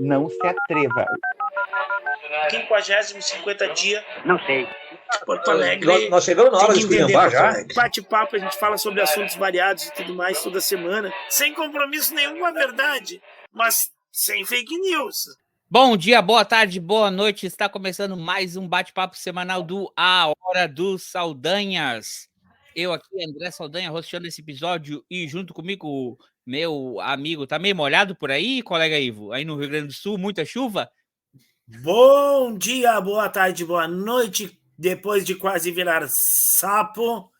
Não se atreva. 50 dia. Não sei. Porto Alegre. Nós chegamos na hora de esculhambar já. Bate-papo, a gente fala sobre assuntos variados e tudo mais toda semana. Sem compromisso nenhum com a verdade, mas sem fake news. Bom dia, boa tarde, boa noite. Está começando mais um bate-papo semanal do A Hora dos Saldanhas. Eu aqui, André Saldanha, rosteando esse episódio e junto comigo, meu amigo, tá meio molhado por aí, colega Ivo? Aí no Rio Grande do Sul, muita chuva? Bom dia, boa tarde, boa noite. Depois de quase virar sapo,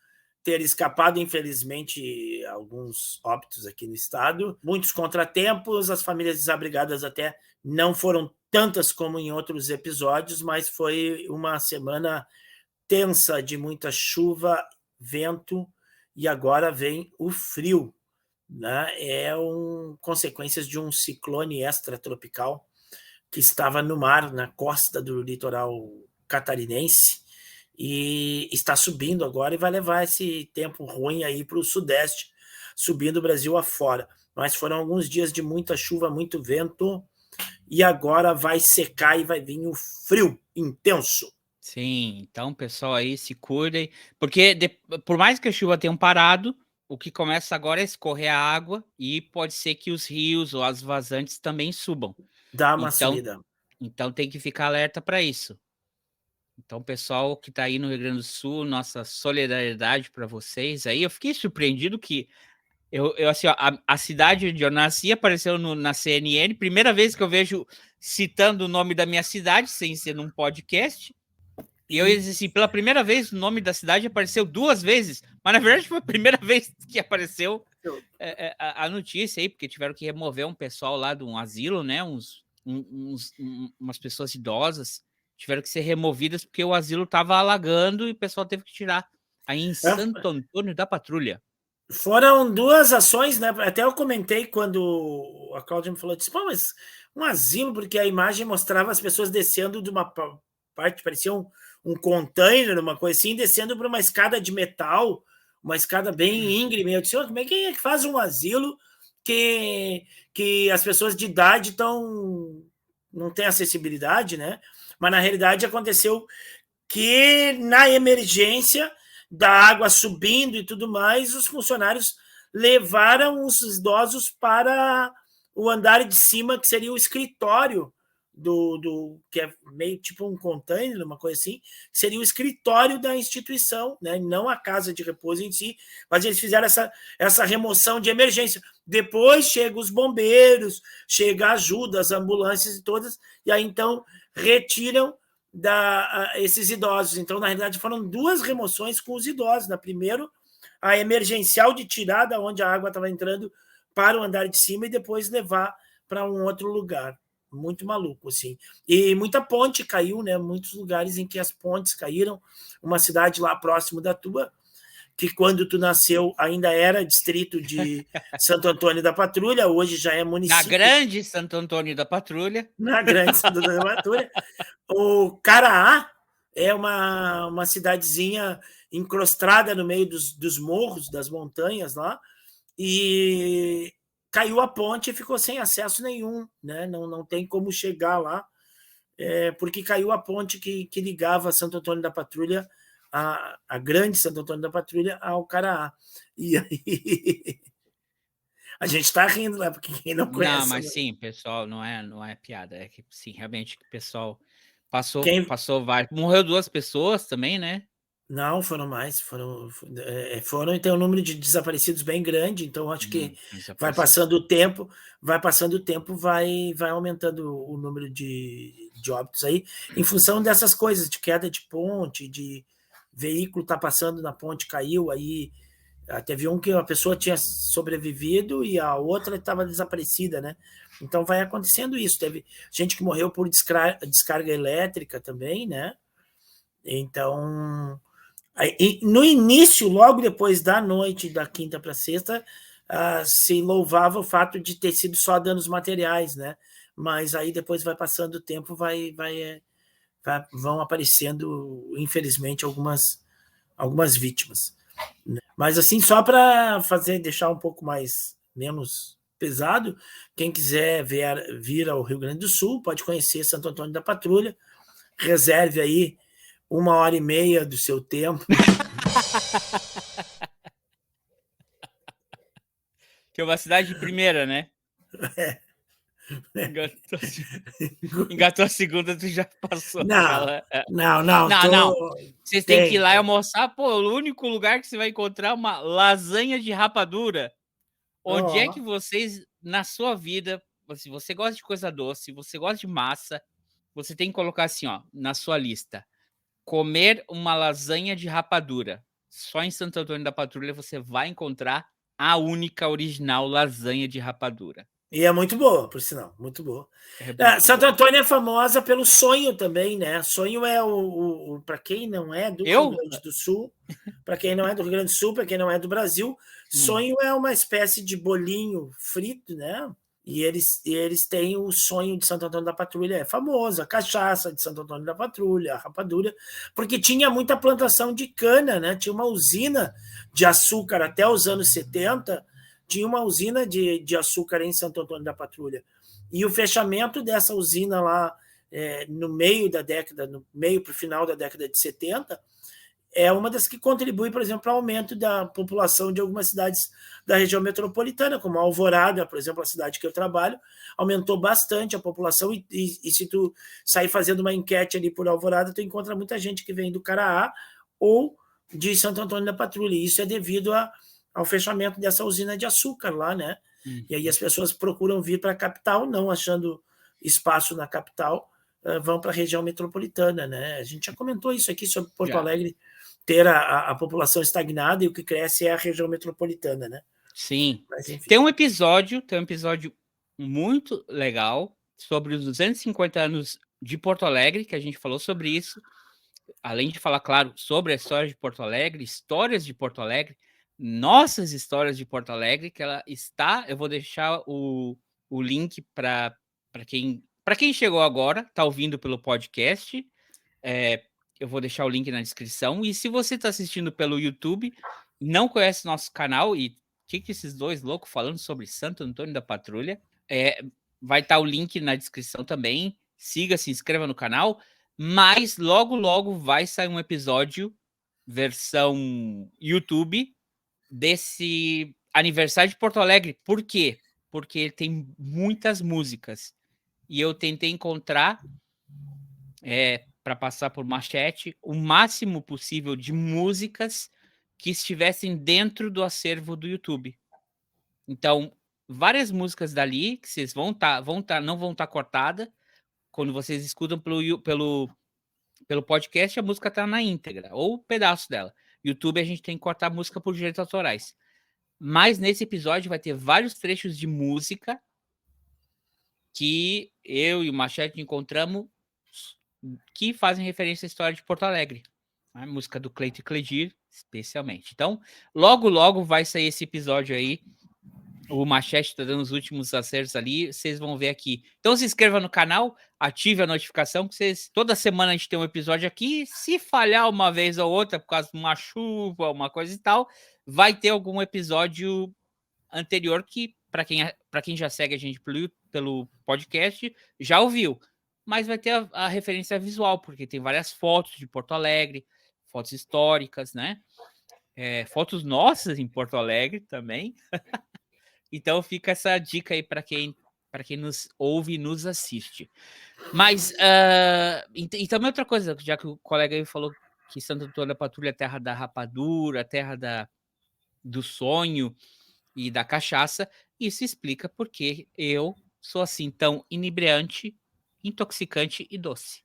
ter escapado, infelizmente, alguns óbitos aqui no estado, muitos contratempos, as famílias desabrigadas até não foram tantas como em outros episódios, mas foi uma semana tensa de muita chuva, vento, e agora vem o frio, né? Consequências de um ciclone extratropical que estava no mar, na costa do litoral catarinense, e está subindo agora e vai levar esse tempo ruim aí para o sudeste, subindo o Brasil afora. Mas foram alguns dias de muita chuva, muito vento, e agora vai secar e vai vir o frio intenso. Sim, então, pessoal, aí se cuidem, porque por mais que a chuva tenha parado, o que começa agora é escorrer a água e pode ser que os rios ou as vazantes também subam. Dá uma subida. Então tem que ficar alerta para isso. Então, pessoal que está aí no Rio Grande do Sul, nossa solidariedade para vocês. Aí eu fiquei surpreendido que eu assim, ó, a cidade onde eu nasci apareceu na CNN, primeira vez que eu vejo citando o nome da minha cidade, sem ser num podcast. E eu assim, pela primeira vez o nome da cidade apareceu 2 vezes, mas na verdade foi a primeira vez que apareceu a notícia aí, porque tiveram que remover um pessoal lá de um asilo, né? Umas pessoas idosas tiveram que ser removidas porque o asilo estava alagando e o pessoal teve que tirar. Aí em Santo Antônio da Patrulha. Foram 2 ações, né? Até eu comentei quando a Cláudia me falou, disse, pô, mas um asilo, porque a imagem mostrava as pessoas descendo de uma parte, parecia um container, uma coisa assim, descendo por uma escada de metal, uma escada bem íngreme. Eu disse, como é que faz um asilo que as pessoas de idade não têm acessibilidade, né? Mas na realidade aconteceu que na emergência da água subindo e tudo mais, os funcionários levaram os idosos para o andar de cima, que seria o escritório que é meio tipo um container, uma coisa assim, seria o escritório da instituição, né? Não a casa de repouso em si, mas eles fizeram essa remoção de emergência. Depois chegam os bombeiros, chega a ajuda, as ambulâncias e todas, e aí então retiram esses idosos. Então, na realidade, foram 2 remoções com os idosos. Na primeiro, a emergencial de tirada, onde a água estava entrando para o andar de cima e depois levar para um outro lugar. Muito maluco, assim. E muita ponte caiu, né? Muitos lugares em que as pontes caíram. Uma cidade lá próximo da tua, que quando tu nasceu ainda era distrito de Santo Antônio da Patrulha, hoje já é município. Na grande Santo Antônio da Patrulha. Na grande Santo Antônio da Patrulha. O Caraá é uma cidadezinha encrostada no meio dos morros, das montanhas lá, e caiu a ponte e ficou sem acesso nenhum, né? Não tem como chegar lá, porque caiu a ponte que ligava Santo Antônio da Patrulha, a grande Santo Antônio da Patrulha, ao Caraá. E aí a gente está rindo lá, porque quem não conhece... Não, mas sim, pessoal, não é piada, é que sim, realmente o pessoal passou, morreu 2 pessoas também, né? Não, foram mais, foram e tem um número de desaparecidos bem grande, então acho que vai passando o tempo, vai aumentando o número de óbitos aí, em função dessas coisas, de queda de ponte, de veículo tá passando na ponte, caiu, aí teve um que a pessoa tinha sobrevivido e a outra estava desaparecida, né? Então vai acontecendo isso, teve gente que morreu por descarga elétrica também, né? Então... No início, logo depois da noite, da quinta para sexta, se louvava o fato de ter sido só danos materiais, né? Mas aí depois vai passando o tempo, vão aparecendo, infelizmente, algumas vítimas. Mas assim, só para deixar um pouco menos pesado. Quem quiser vir ao Rio Grande do Sul, pode conhecer Santo Antônio da Patrulha. Reserve aí 1h30 do seu tempo. Que é uma cidade de primeira, né? É. Engatou a segunda, tu já passou. Não. Vocês têm que ir lá e almoçar. Pô, o único lugar que você vai encontrar uma lasanha de rapadura. Onde é que vocês, na sua vida, se você gosta de coisa doce, você gosta de massa, você tem que colocar assim, ó, na sua lista. Comer uma lasanha de rapadura. Só em Santo Antônio da Patrulha você vai encontrar a única original lasanha de rapadura. E é muito boa, por sinal, muito boa. Santo Antônio é famosa pelo sonho também, né? Sonho é para quem não é do Rio Grande do Sul, para quem não é do Rio Grande do Sul, para quem não é do Brasil, sonho é uma espécie de bolinho frito, né? E eles têm o sonho de Santo Antônio da Patrulha, é famoso, a cachaça de Santo Antônio da Patrulha, a rapadura, porque tinha muita plantação de cana, né? Tinha uma usina de açúcar até os anos 70, tinha uma usina de açúcar em Santo Antônio da Patrulha. E o fechamento dessa usina lá no meio para o final da década de 70, é uma das que contribui, por exemplo, para o aumento da população de algumas cidades da região metropolitana, como a Alvorada, por exemplo, a cidade que eu trabalho, aumentou bastante a população, e se tu sair fazendo uma enquete ali por Alvorada, tu encontra muita gente que vem do Caraá ou de Santo Antônio da Patrulha, e isso é devido ao fechamento dessa usina de açúcar lá, né? E aí as pessoas procuram vir para a capital, não achando espaço na capital, vão para a região metropolitana, né? A gente já comentou isso aqui sobre Porto Alegre ter a população estagnada, e o que cresce é a região metropolitana, né? Sim. Mas, tem um episódio muito legal sobre os 250 anos de Porto Alegre, que a gente falou sobre isso, além de falar, claro, sobre a história de Porto Alegre, histórias de Porto Alegre, nossas histórias de Porto Alegre, que ela está, eu vou deixar o link para quem chegou agora, está ouvindo pelo podcast, eu vou deixar o link na descrição, e se você está assistindo pelo YouTube, não conhece nosso canal, e que esses dois loucos falando sobre Santo Antônio da Patrulha, vai estar o link na descrição também, siga, se inscreva no canal, mas logo vai sair um episódio, versão YouTube, desse aniversário de Porto Alegre. Por quê? Porque tem muitas músicas. E eu tentei encontrar, para passar por Machete, o máximo possível de músicas que estivessem dentro do acervo do YouTube. Então, várias músicas dali, que vocês não vão estar cortadas. Quando vocês escutam pelo podcast, a música está na íntegra, ou pedaço dela. YouTube, a gente tem que cortar a música por direitos autorais. Mas nesse episódio vai ter vários trechos de música que eu e o Machete encontramos que fazem referência à história de Porto Alegre. A música do Cleito e Cledir, especialmente. Então, logo vai sair esse episódio aí. O Machete está dando os últimos acertos ali, vocês vão ver aqui. Então se inscreva no canal, ative a notificação, que toda semana a gente tem um episódio aqui. Se falhar uma vez ou outra, por causa de uma chuva, uma coisa e tal, vai ter algum episódio anterior que, para quem já segue a gente pelo podcast, já ouviu. Mas vai ter a referência visual, porque tem várias fotos de Porto Alegre, fotos históricas, né? Fotos nossas em Porto Alegre também. Então fica essa dica aí para quem nos ouve e nos assiste. Mas e também outra coisa, já que o colega aí falou que Santo Antônio da Patrulha é terra da rapadura, terra do sonho e da cachaça, isso explica porque eu sou assim tão inebriante, intoxicante e doce.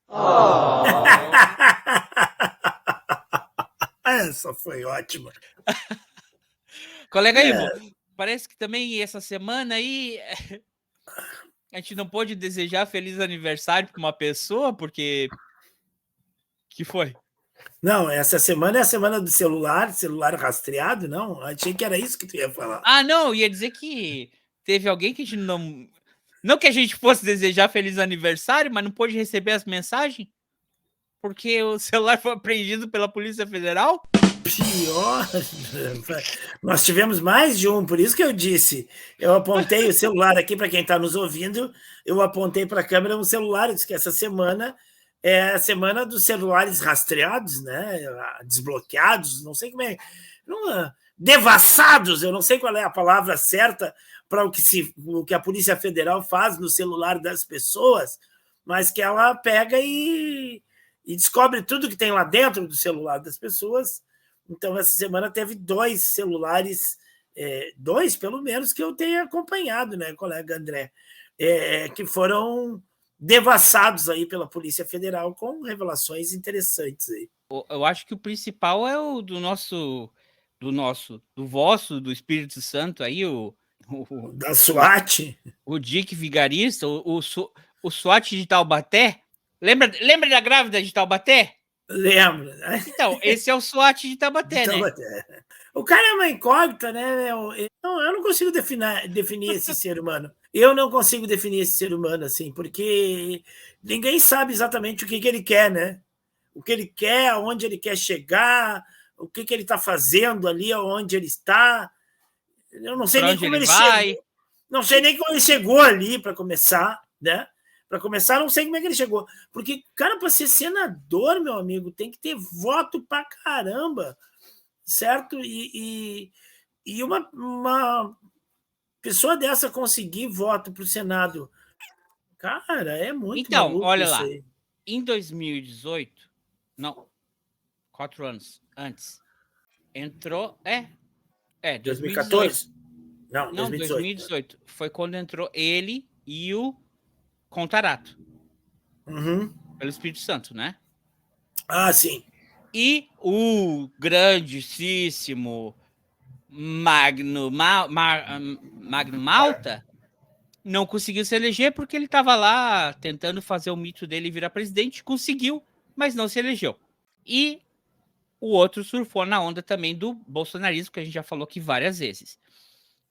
Essa foi ótima. Colega Ivo, parece que também essa semana aí a gente não pôde desejar feliz aniversário para uma pessoa, porque... que foi? Não, essa semana é a semana do celular rastreado, não? Achei que era isso que tu ia falar. Ah, não, ia dizer que teve alguém que a gente não... Não que a gente fosse desejar feliz aniversário, mas não pôde receber as mensagens, porque o celular foi apreendido pela Polícia Federal. Pior. Nós tivemos mais de um, por isso que eu disse. Eu apontei o celular aqui para quem está nos ouvindo, eu apontei para a câmera um celular, disse que essa semana é a semana dos celulares rastreados, né? Desbloqueados, não sei como é. Devassados, eu não sei qual é a palavra certa para o que a Polícia Federal faz no celular das pessoas, mas que ela pega e descobre tudo que tem lá dentro do celular das pessoas. Então, essa semana teve 2 celulares, 2 pelo menos, que eu tenho acompanhado, né, colega André, que foram devassados aí pela Polícia Federal com revelações interessantes aí. Eu acho que o principal é o do vosso, do Espírito Santo aí, da SWAT. O Dick Vigarista, o SWAT de Taubaté. Lembra da grávida de Taubaté? Lembro. Então, esse é o SWAT de Taubaté, né? O cara é uma incógnita, né? Eu não consigo definir esse ser humano. Eu não consigo definir esse ser humano assim, porque ninguém sabe exatamente o que ele quer, né? O que ele quer, aonde ele quer chegar, o que ele está fazendo ali, aonde ele está. Eu não sei nem como ele chegou. Não sei nem como ele chegou ali para começar, né? Para começar, não sei como é que ele chegou. Porque, cara, para ser senador, meu amigo, tem que ter voto pra caramba, certo? E uma pessoa dessa conseguir voto pro Senado, cara, é muito Então, olha lá, aí. Em 2018, não, 4 anos antes, entrou, 2014? Não, 2018. Foi quando entrou ele e o Contarato. Pelo Espírito Santo, né? Ah, sim. E o grandíssimo Magno Malta não conseguiu se eleger porque ele estava lá tentando fazer o mito dele virar presidente. Conseguiu, mas não se elegeu. E o outro surfou na onda também do bolsonarismo, que a gente já falou aqui várias vezes.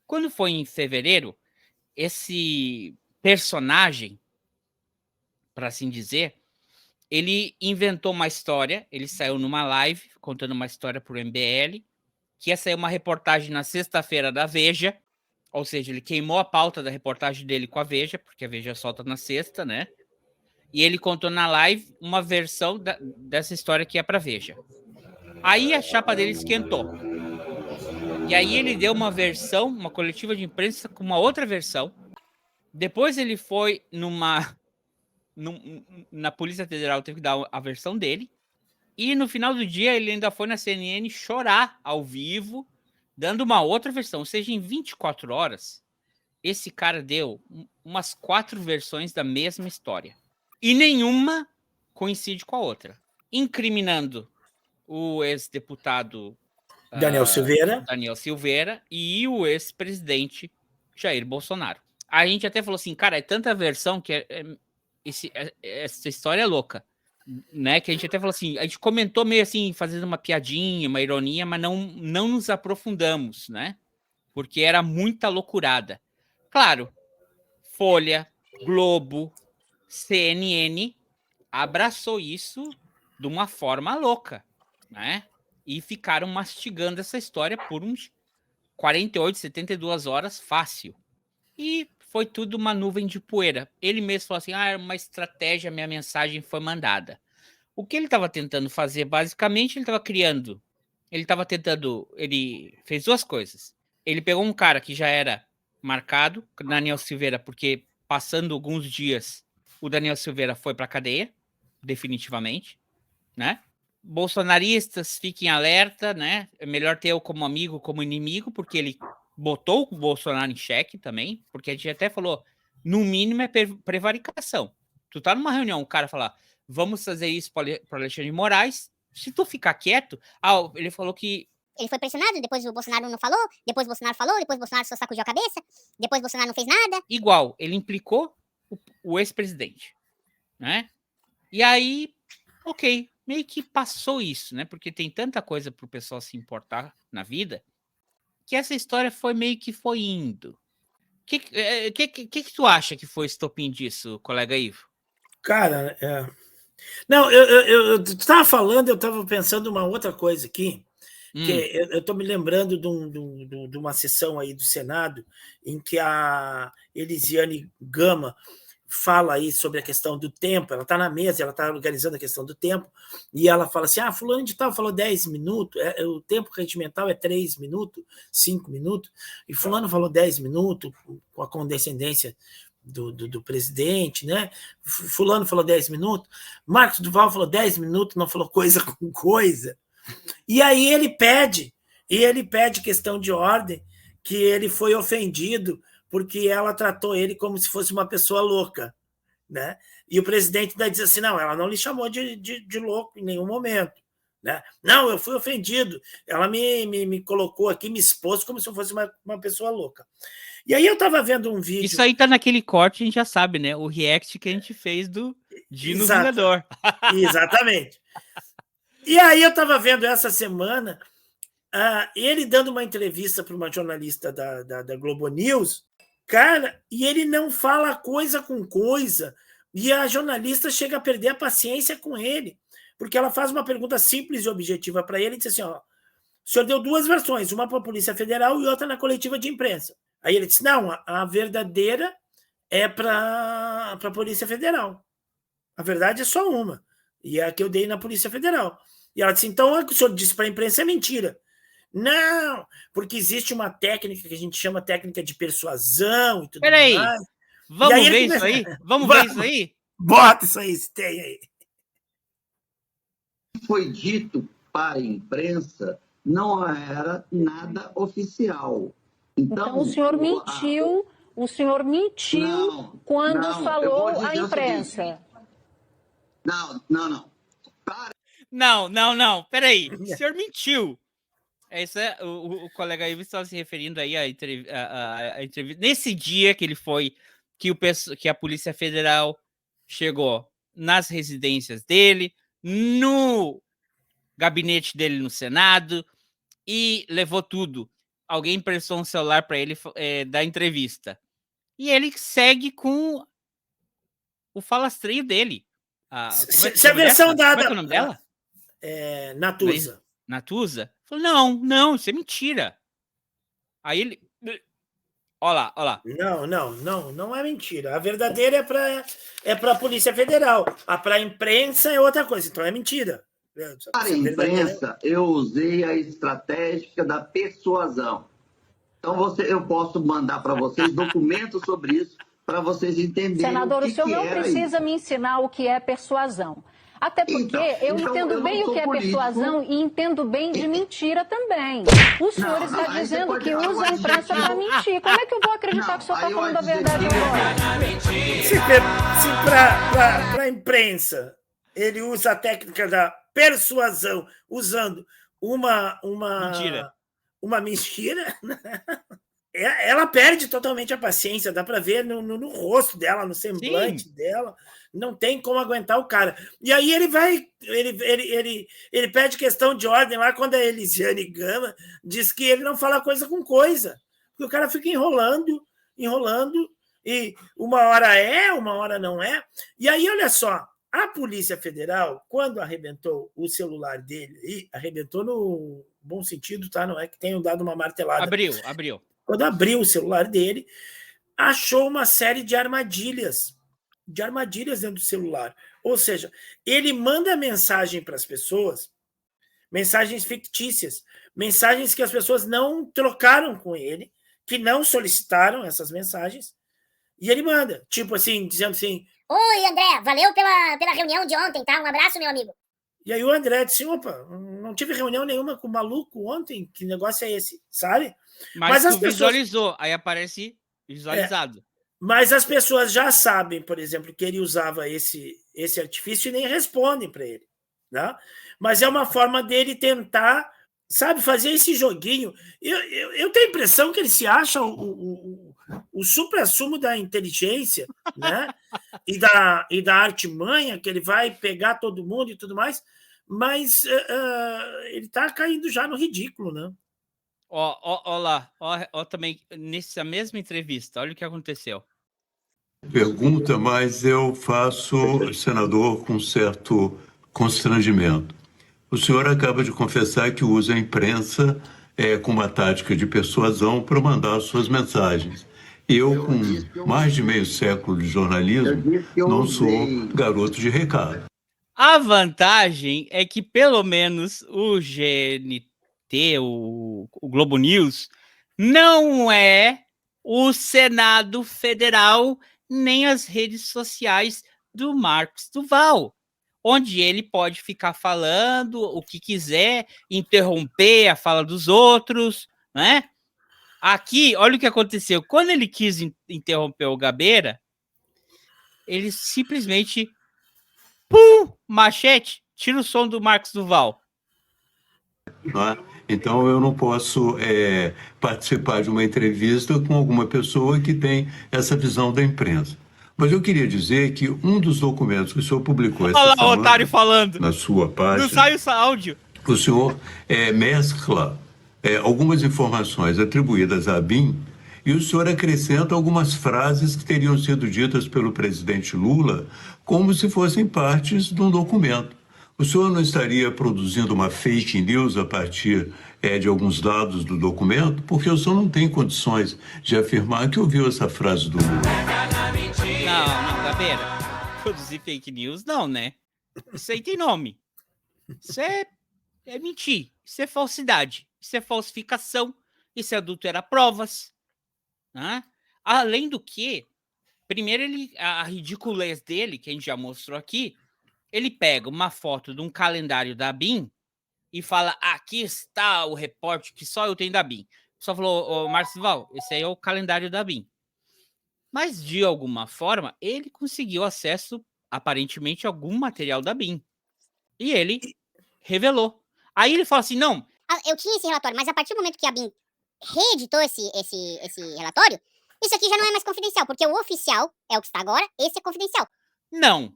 Quando foi em fevereiro, esse personagem, para assim dizer, ele inventou uma história, ele saiu numa live contando uma história para o MBL, que ia sair uma reportagem na sexta-feira da Veja, ou seja, ele queimou a pauta da reportagem dele com a Veja, porque a Veja solta na sexta, né? E ele contou na live uma versão dessa história que é para Veja. Aí a chapa dele esquentou. E aí ele deu uma versão, uma coletiva de imprensa com uma outra versão. Depois ele foi na Polícia Federal, teve que dar a versão dele. E no final do dia ele ainda foi na CNN chorar ao vivo, dando uma outra versão. Ou seja, em 24 horas, esse cara deu umas 4 versões da mesma história. E nenhuma coincide com a outra. Incriminando o ex-deputado Daniel Silveira e o ex-presidente Jair Bolsonaro. A gente até falou assim, cara, é tanta versão que essa história é louca, né? Que a gente até falou assim, a gente comentou meio assim, fazendo uma piadinha, uma ironia, mas não nos aprofundamos, né? Porque era muita loucurada. Claro, Folha, Globo, CNN abraçou isso de uma forma louca, né? E ficaram mastigando essa história por uns 48, 72 horas fácil. E foi tudo uma nuvem de poeira. Ele mesmo falou assim, é uma estratégia, minha mensagem foi mandada. O que ele estava tentando fazer, basicamente, ele estava criando. Ele fez 2 coisas. Ele pegou um cara que já era marcado, Daniel Silveira, porque passando alguns dias, o Daniel Silveira foi para a cadeia, definitivamente, né? Bolsonaristas, fiquem alerta, né? É melhor ter eu como amigo, como inimigo, porque ele botou o Bolsonaro em xeque também, porque a gente até falou, no mínimo é prevaricação. Tu tá numa reunião, o cara falar, vamos fazer isso para Alexandre de Moraes, se tu ficar quieto, ele falou que ele foi pressionado, depois o Bolsonaro não falou, depois o Bolsonaro falou, depois o Bolsonaro só sacudiu a cabeça, depois o Bolsonaro não fez nada. Igual, ele implicou o ex-presidente, né? E aí, ok, meio que passou isso, né? Porque tem tanta coisa pro pessoal se importar na vida, que essa história meio que foi indo. O que tu acha que foi o estopim disso, colega Ivo? Cara, Não, eu estava falando, eu estava pensando uma outra coisa aqui, Que eu estou me lembrando de uma sessão aí do Senado em que a Elisiane Gama fala aí sobre a questão do tempo. Ela está na mesa, ela está organizando a questão do tempo, e ela fala assim, fulano de tal falou 10 minutos, o tempo regimental é 3 minutos, 5 minutos, e fulano falou 10 minutos, com a condescendência do presidente, né? Fulano falou 10 minutos, Marcos Duval falou 10 minutos, não falou coisa com coisa. E aí ele pede questão de ordem, que ele foi ofendido porque ela tratou ele como se fosse uma pessoa louca, né? E o presidente ainda diz assim, não, ela não lhe chamou de louco em nenhum momento, né? Não, eu fui ofendido, ela me colocou aqui, me expôs como se eu fosse uma pessoa louca. E aí eu estava vendo um vídeo... Isso aí tá naquele corte, a gente já sabe, né? O react que a gente fez do Dino Vingador. Exatamente. E aí eu estava vendo essa semana ele dando uma entrevista para uma jornalista da Globo News, cara, e ele não fala coisa com coisa, e a jornalista chega a perder a paciência com ele, porque ela faz uma pergunta simples e objetiva para ele, e diz assim, o senhor deu 2 versões, uma para a Polícia Federal e outra na coletiva de imprensa. Aí ele disse, não, a verdadeira é para a Polícia Federal. A verdade é só uma, e é a que eu dei na Polícia Federal. E ela disse, então o que o senhor disse para a imprensa é mentira. Não, porque existe uma técnica que a gente chama técnica de persuasão e tudo mais. Peraí, vamos ver isso aí? Vamos ver isso aí? Bota isso aí, se tem aí. Foi dito para a imprensa não era nada oficial. Então o senhor mentiu, quando falou à imprensa. Não, peraí. O senhor mentiu. Isso é, o colega aí estava se referindo aí à entrevista. Nesse dia que ele foi, que a Polícia Federal chegou nas residências dele, no gabinete dele no Senado, e levou tudo. Alguém emprestou um celular para ele dar entrevista. E ele segue com o falastreio dele. Se a versão dada... Como é o nome dela? Natuza. Natuza? Falou, não, isso é mentira. Aí ele... Olha lá. Não é mentira. A verdadeira é para a Polícia Federal. Para a imprensa é outra coisa, então é mentira. Para a imprensa, eu usei a estratégia da persuasão. Então, eu posso mandar para vocês documentos sobre isso, para vocês entenderem. Senador, o senhor não precisa me ensinar o que é persuasão. Até porque eu entendo bem o que é persuasão e entendo bem de mentira também. O senhor está dizendo que usa a imprensa para mentir. Como é que eu vou acreditar que o senhor está falando a verdade agora? Se para a imprensa ele usa a técnica da persuasão usando uma mentira, ela perde totalmente a paciência, dá para ver no rosto dela, no semblante dela, não tem como aguentar o cara. E aí ele pede questão de ordem lá quando a Elisiane Gama diz que ele não fala coisa com coisa, porque o cara fica enrolando, e uma hora não é. E aí, olha só, a Polícia Federal, quando arrebentou o celular dele, e arrebentou no bom sentido, tá? Não é que tenham dado uma martelada. Abriu. Quando abriu o celular dele, achou uma série de armadilhas dentro do celular. Ou seja, ele manda mensagem para as pessoas, mensagens fictícias, mensagens que as pessoas não trocaram com ele, que não solicitaram essas mensagens, e ele manda, tipo assim, dizendo assim: oi, André, valeu pela reunião de ontem, tá? Um abraço, meu amigo. E aí o André disse: opa, não tive reunião nenhuma com o maluco ontem, que negócio é esse, sabe? Mas as pessoas... visualizou, aí aparece visualizado. Mas as pessoas já sabem, por exemplo, que ele usava esse artifício e nem respondem para ele, né? Mas é uma forma dele tentar, sabe, fazer esse joguinho. Eu tenho a impressão que ele se acha o supra-sumo da inteligência, né? e da artimanha, que ele vai pegar todo mundo e tudo mais, mas ele está caindo já no ridículo, né? Ó lá, também nessa mesma entrevista, olha o que aconteceu. Pergunta, mas eu faço, senador, com certo constrangimento. O senhor acaba de confessar que usa a imprensa com uma tática de persuasão para mandar suas mensagens. Eu, com mais de meio século de jornalismo, não sou garoto de recado. A vantagem é que, pelo menos, o GNT, o Globo News, não é o Senado Federal nem as redes sociais do Marcos Duval, onde ele pode ficar falando o que quiser, interromper a fala dos outros, né? Aqui, olha o que aconteceu. Quando ele quis interromper o Gabeira, ele simplesmente... Pum! Machete! Tira o som do Marcos Duval. Então, eu não posso participar de uma entrevista com alguma pessoa que tem essa visão da imprensa. Mas eu queria dizer que um dos documentos que o senhor publicou essa semana... Olha lá o otário falando. Na sua página... Não sai o áudio. O senhor mescla algumas informações atribuídas à ABIN e o senhor acrescenta algumas frases que teriam sido ditas pelo presidente Lula como se fossem partes de um documento. O senhor não estaria produzindo uma fake news a partir de alguns dados do documento? Porque o senhor não tem condições de afirmar que ouviu essa frase do Lula. Não, Gabeira. Produzir fake news, não, né? Isso aí tem nome. Isso é mentir. Isso é falsidade. Isso é falsificação. Isso é adulterar provas. Né? Além do que, primeiro a ridiculez dele, que a gente já mostrou aqui, ele pega uma foto de um calendário da ABIN e fala, aqui está o reporte que só eu tenho da ABIN. Só falou, Marcos Duval, esse aí é o calendário da ABIN. Mas, de alguma forma, ele conseguiu acesso, aparentemente, a algum material da ABIN. E ele revelou. Aí ele fala assim, não... Eu tinha esse relatório, mas a partir do momento que a ABIN reeditou esse relatório, isso aqui já não é mais confidencial, porque o oficial é o que está agora, esse é confidencial. Não.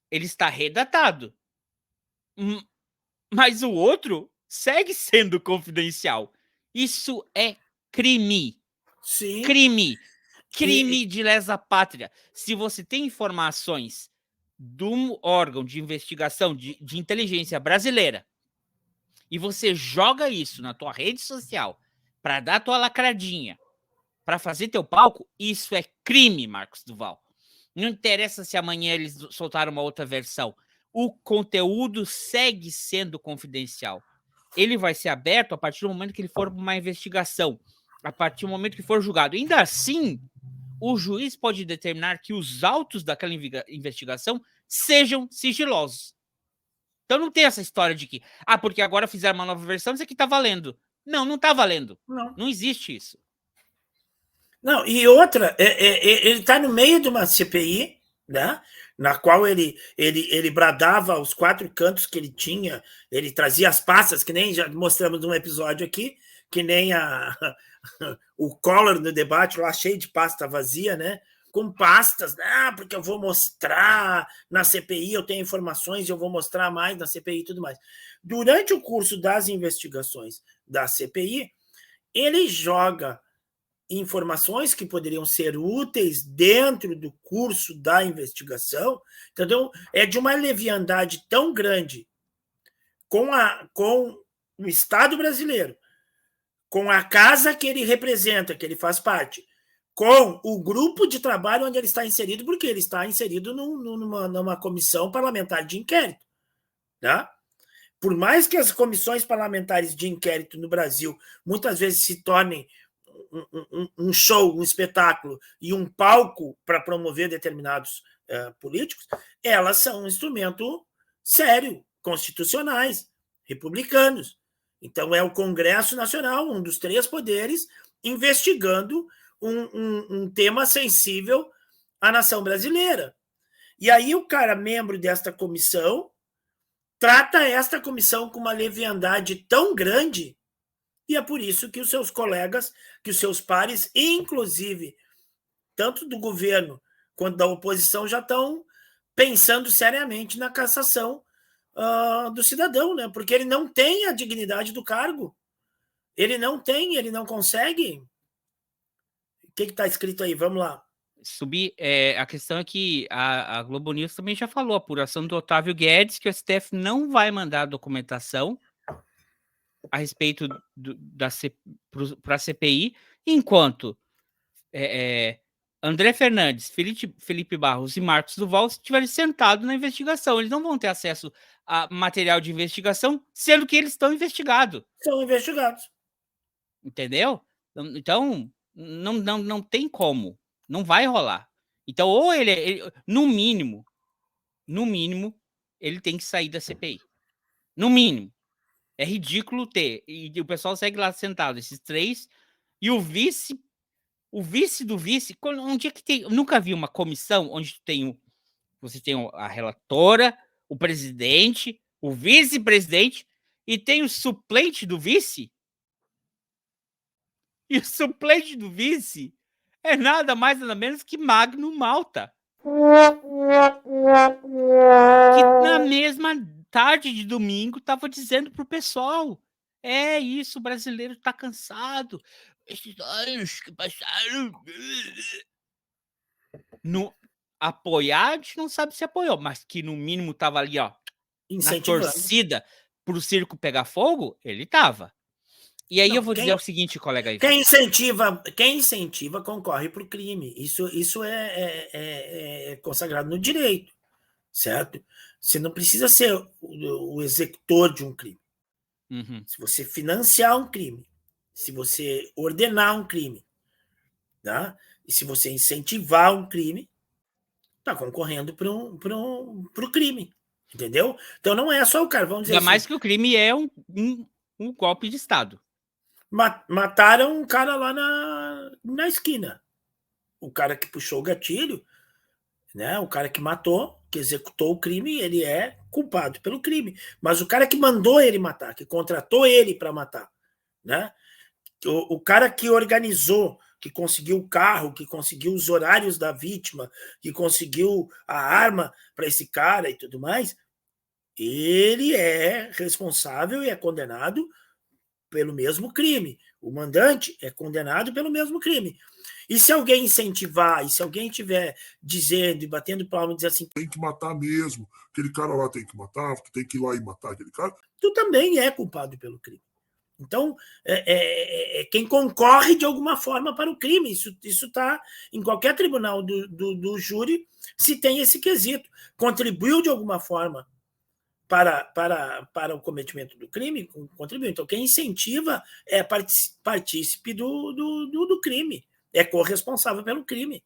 Ele está redatado. Mas o outro segue sendo confidencial. Isso é crime. Sim. Crime de lesa pátria. Se você tem informações de um órgão de investigação de inteligência brasileira e você joga isso na tua rede social para dar tua lacradinha, para fazer teu palco, isso é crime, Marcos Duval. Não interessa se amanhã eles soltaram uma outra versão. O conteúdo segue sendo confidencial. Ele vai ser aberto a partir do momento que ele for uma investigação, a partir do momento que for julgado. Ainda assim, o juiz pode determinar que os autos daquela investigação sejam sigilosos. Então não tem essa história de que, porque agora fizeram uma nova versão, isso aqui tá valendo. Não tá valendo. Não existe isso. Não, e outra, ele está no meio de uma CPI, né, na qual ele bradava aos 4 cantos que ele tinha, ele trazia as pastas, que nem já mostramos num episódio aqui, que nem o Collor no debate lá, cheio de pasta vazia, né, com pastas, porque eu vou mostrar na CPI, eu tenho informações, eu vou mostrar mais na CPI e tudo mais. Durante o curso das investigações da CPI, ele joga informações que poderiam ser úteis dentro do curso da investigação, entendeu? É de uma leviandade tão grande com o Estado brasileiro, com a casa que ele representa, que ele faz parte, com o grupo de trabalho onde ele está inserido, porque ele está inserido numa comissão parlamentar de inquérito. Tá? Por mais que as comissões parlamentares de inquérito no Brasil muitas vezes se tornem um show, um espetáculo e um palco para promover determinados políticos, elas são um instrumento sério, constitucionais, republicanos. Então, é o Congresso Nacional, um dos 3 poderes, investigando um tema sensível à nação brasileira. E aí o cara, membro desta comissão, trata esta comissão com uma leviandade tão grande, e é por isso que os seus colegas, que os seus pares, inclusive, tanto do governo quanto da oposição, já estão pensando seriamente na cassação do cidadão, né? Porque ele não tem a dignidade do cargo. Ele não consegue. O que está escrito aí? Vamos lá. subir. A questão é que a Globo News também já falou, a apuração do Otávio Guedes, que o STF não vai mandar documentação a respeito para a CPI, enquanto André Fernandes, Felipe Barros e Marcos Duval estiverem sentados na investigação. Eles não vão ter acesso a material de investigação, sendo que eles estão investigados. São investigados. Entendeu? Então, não tem como. Não vai rolar. Então, ou ele no mínimo, ele tem que sair da CPI. No mínimo. É ridículo ter. E o pessoal segue lá sentado, esses três, e o vice do vice, onde é que tem? Eu nunca vi uma comissão onde você tem a relatora, o presidente, o vice-presidente, e tem o suplente do vice. E o suplente do vice é nada mais nada menos que Magno Malta. Que na mesma tarde de domingo estava dizendo pro pessoal: é isso, o brasileiro tá cansado. Esses anos que passaram. No apoiar, a gente não sabe se apoiou, mas que no mínimo tava ali, ó, na torcida pro circo pegar fogo, ele tava. E aí eu vou dizer o seguinte, colega aí. Quem incentiva concorre para o crime. Isso é consagrado no direito, certo? Você não precisa ser o executor de um crime. Uhum. Se você financiar um crime, se você ordenar um crime, tá? E se você incentivar um crime, está concorrendo para o crime, entendeu? Então não é só o cara, vamos dizer assim. Ainda mais que o crime é um golpe de Estado. Mataram um cara lá na esquina. O cara que puxou o gatilho, né? O cara que matou, que executou o crime, ele é culpado pelo crime. Mas o cara que mandou ele matar, que contratou ele para matar, né? O cara que organizou, que conseguiu o carro, que conseguiu os horários da vítima, que conseguiu a arma para esse cara e tudo mais, ele é responsável e é condenado pelo mesmo crime. O mandante é condenado pelo mesmo crime. E se alguém incentivar, e se alguém estiver dizendo e batendo palma e dizer assim, tem que matar mesmo, aquele cara lá tem que matar, tem que ir lá e matar aquele cara, tu também é culpado pelo crime. Então, quem concorre de alguma forma para o crime. Isso está em qualquer tribunal do júri, se tem esse quesito. Contribuiu de alguma forma para o cometimento do crime, contribuiu. Então, quem incentiva é partícipe do crime, é corresponsável pelo crime.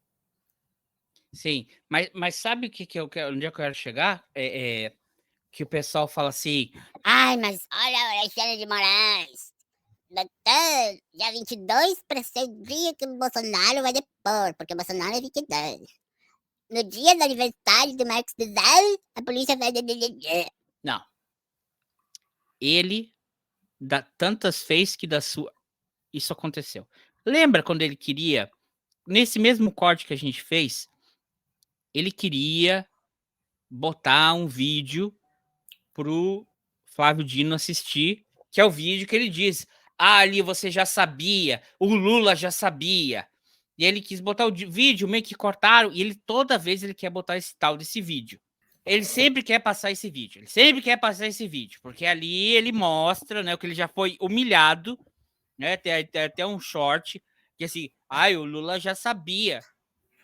Sim, mas sabe onde eu quero chegar? Que o pessoal fala assim, ai, mas olha o Alexandre de Moraes, dia 22 para ser o dia que o Bolsonaro vai depor, porque o Bolsonaro é 22. No dia do aniversário do Marcos Duval, a polícia vai... Não. Ele tantas fez que da sua... Isso aconteceu. Lembra quando ele queria, nesse mesmo corte que a gente fez, ele queria botar um vídeo pro Flávio Dino assistir, que é o vídeo que ele diz, ali você já sabia, o Lula já sabia. E ele quis botar o vídeo, meio que cortaram, e toda vez ele quer botar esse tal desse vídeo. Ele sempre quer passar esse vídeo, porque ali ele mostra, né, que ele já foi humilhado, né, tem até um short, que assim, o Lula já sabia.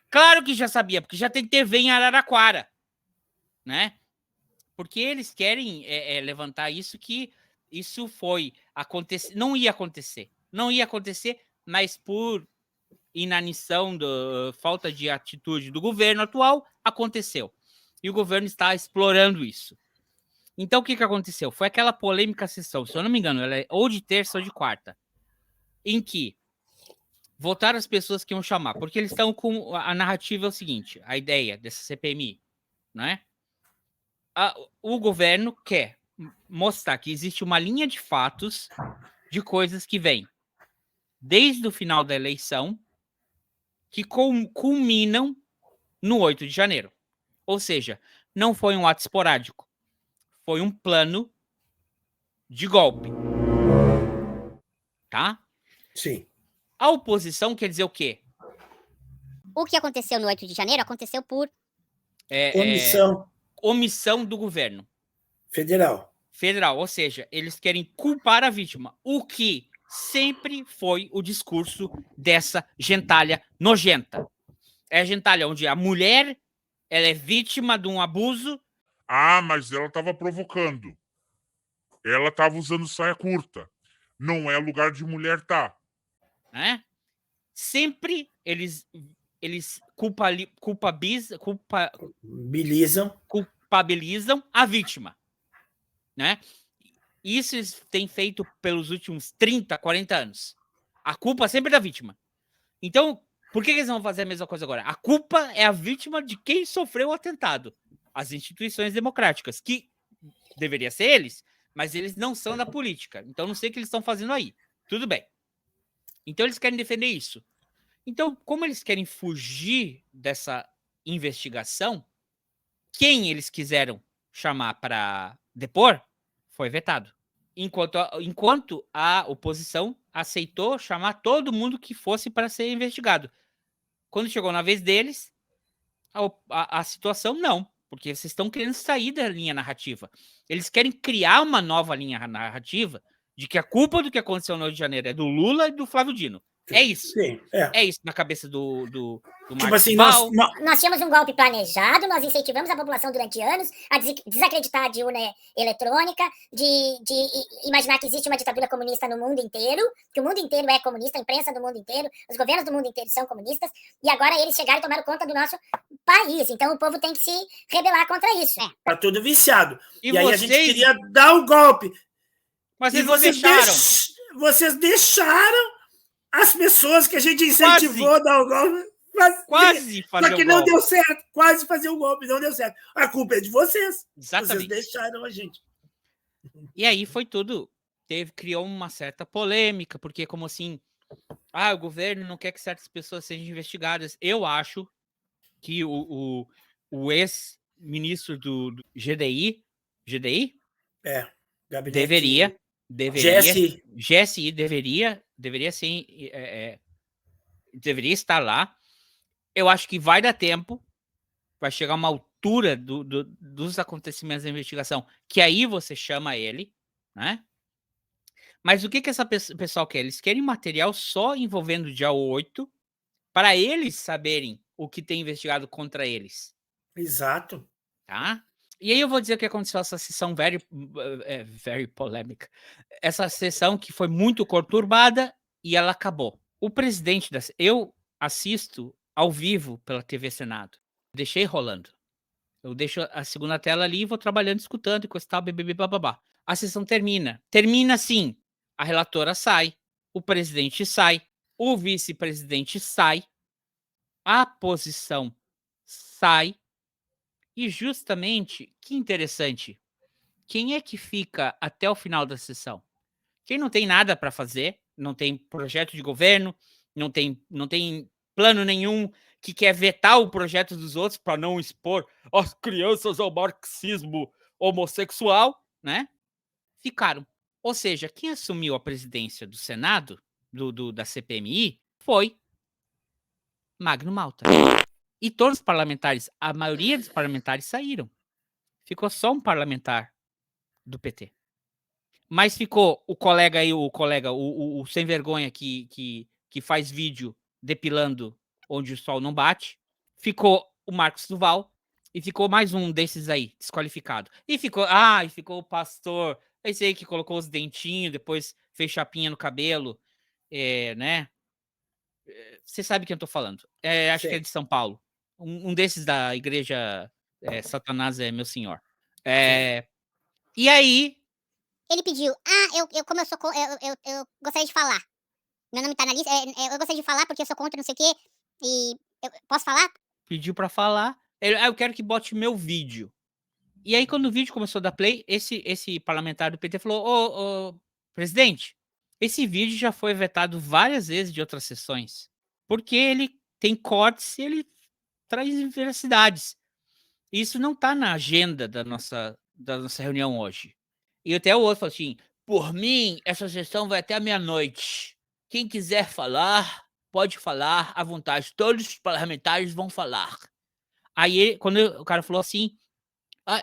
Claro que já sabia, porque já tem TV em Araraquara, né? Porque eles querem levantar isso, que isso foi acontecer, não ia acontecer, mas por inanição, falta de atitude do governo atual, aconteceu. E o governo está explorando isso. Então, o que aconteceu? Foi aquela polêmica sessão, se eu não me engano, ela é ou de terça ou de quarta, em que votaram as pessoas que iam chamar, porque eles estão com... A narrativa é o seguinte, a ideia dessa CPMI, né? O governo quer mostrar que existe uma linha de fatos de coisas que vêm desde o final da eleição, que culminam no 8 de janeiro. Ou seja, não foi um ato esporádico, foi um plano de golpe. Tá? Sim. A oposição quer dizer o quê? O que aconteceu no 8 de janeiro aconteceu por omissão do governo federal, ou seja, eles querem culpar a vítima, o que sempre foi o discurso dessa gentalha nojenta. É a gentalha onde a mulher ela é vítima de um abuso. Ah, mas ela estava provocando. Ela estava usando saia curta. Não é lugar de mulher, tá? Né? Sempre eles culpabilizam a vítima. Né? Isso eles têm feito pelos últimos 30, 40 anos. A culpa sempre é da vítima. Então, por que eles vão fazer a mesma coisa agora? A culpa é a vítima de quem sofreu o atentado. As instituições democráticas, que deveria ser eles, mas eles não são da política. Então, não sei o que eles estão fazendo aí. Tudo bem. Então, eles querem defender isso. Então, como eles querem fugir dessa investigação, quem eles quiseram chamar para depor foi vetado. Enquanto a oposição aceitou chamar todo mundo que fosse para ser investigado. Quando chegou na vez deles, a situação não, porque vocês estão querendo sair da linha narrativa. Eles querem criar uma nova linha narrativa de que a culpa do que aconteceu no Rio de Janeiro é do Lula e do Flávio Dino. É isso. Sim, é isso na cabeça do tipo assim, nós tínhamos um golpe planejado, nós incentivamos a população durante anos a desacreditar de urna eletrônica, de imaginar que existe uma ditadura comunista no mundo inteiro, que o mundo inteiro é comunista, a imprensa do mundo inteiro, os governos do mundo inteiro são comunistas, e agora eles chegaram e tomaram conta do nosso país. Então o povo tem que se rebelar contra isso. Tá tudo viciado. E aí vocês... a gente queria dar o golpe. Mas vocês deixaram. Vocês deixaram as pessoas que a gente incentivou a dar o golpe. Quase fazer o golpe. Só que não deu certo. Quase fazer o golpe, não deu certo. A culpa é de vocês. Exatamente. Vocês deixaram a gente. E aí foi tudo. Criou uma certa polêmica, porque como assim, o governo não quer que certas pessoas sejam investigadas. Eu acho que o ex-ministro do GSI gabinete... GSI deveria sim, deveria estar lá. Eu acho que vai dar tempo, vai chegar uma altura dos acontecimentos da investigação, que aí você chama ele, né? Mas o que essa pessoal quer? Eles querem material só envolvendo o dia 8, para eles saberem o que tem investigado contra eles. Exato. Tá? E aí eu vou dizer o que aconteceu essa sessão very polêmica. Essa sessão que foi muito conturbada e ela acabou. O presidente eu assisto ao vivo pela TV Senado. Deixei rolando. Eu deixo a segunda tela ali e vou trabalhando, escutando, e coisa e tal, babá. A sessão termina. Termina assim. A relatora sai, o presidente sai, o vice-presidente sai, a posição sai. E justamente, que interessante, quem é que fica até o final da sessão? Quem não tem nada para fazer, não tem projeto de governo, não tem plano nenhum, que quer vetar o projeto dos outros para não expor as crianças ao marxismo homossexual, né? Ficaram. Ou seja, quem assumiu a presidência do Senado, da CPMI, foi Magno Malta. E todos os parlamentares, a maioria dos parlamentares saíram. Ficou só um parlamentar do PT. Mas ficou o colega aí, o sem vergonha que faz vídeo depilando onde o sol não bate. Ficou o Marcos Duval. E ficou mais um desses aí, desqualificado. E ficou o pastor, esse aí que colocou os dentinhos, depois fez chapinha no cabelo, né? Você sabe quem eu tô falando. Acho que é de São Paulo. Um desses da igreja Satanás é meu senhor. E aí... Ele pediu, como eu sou... Eu gostaria de falar. Meu nome tá na lista, eu gostaria de falar porque eu sou contra não sei o quê. E posso falar? Pediu pra falar. Eu quero que bote meu vídeo. E aí, quando o vídeo começou a dar play, esse parlamentar do PT falou, presidente, esse vídeo já foi vetado várias vezes de outras sessões. Porque ele tem cortes e ele traz veracidades. Isso não tá na agenda da nossa reunião hoje. E até o outro falou assim, por mim, essa sessão vai até a meia-noite. Quem quiser falar, pode falar à vontade, todos os parlamentares vão falar. Aí, quando o cara falou assim,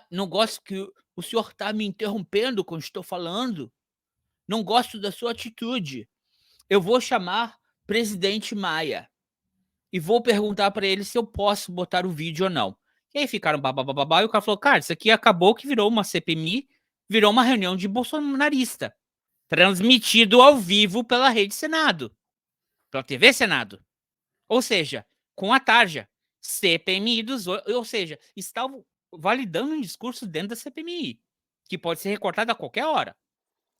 não gosto que o senhor está me interrompendo quando estou falando, não gosto da sua atitude, eu vou chamar presidente Maia e vou perguntar para ele se eu posso botar o vídeo ou não. E aí ficaram babá, e o cara falou, cara, isso aqui acabou que virou uma CPMI, virou uma reunião de bolsonarista, transmitido ao vivo pela Rede Senado, pela TV Senado. Ou seja, com a tarja, CPMI ou seja, estavam validando um discurso dentro da CPMI, que pode ser recortado a qualquer hora.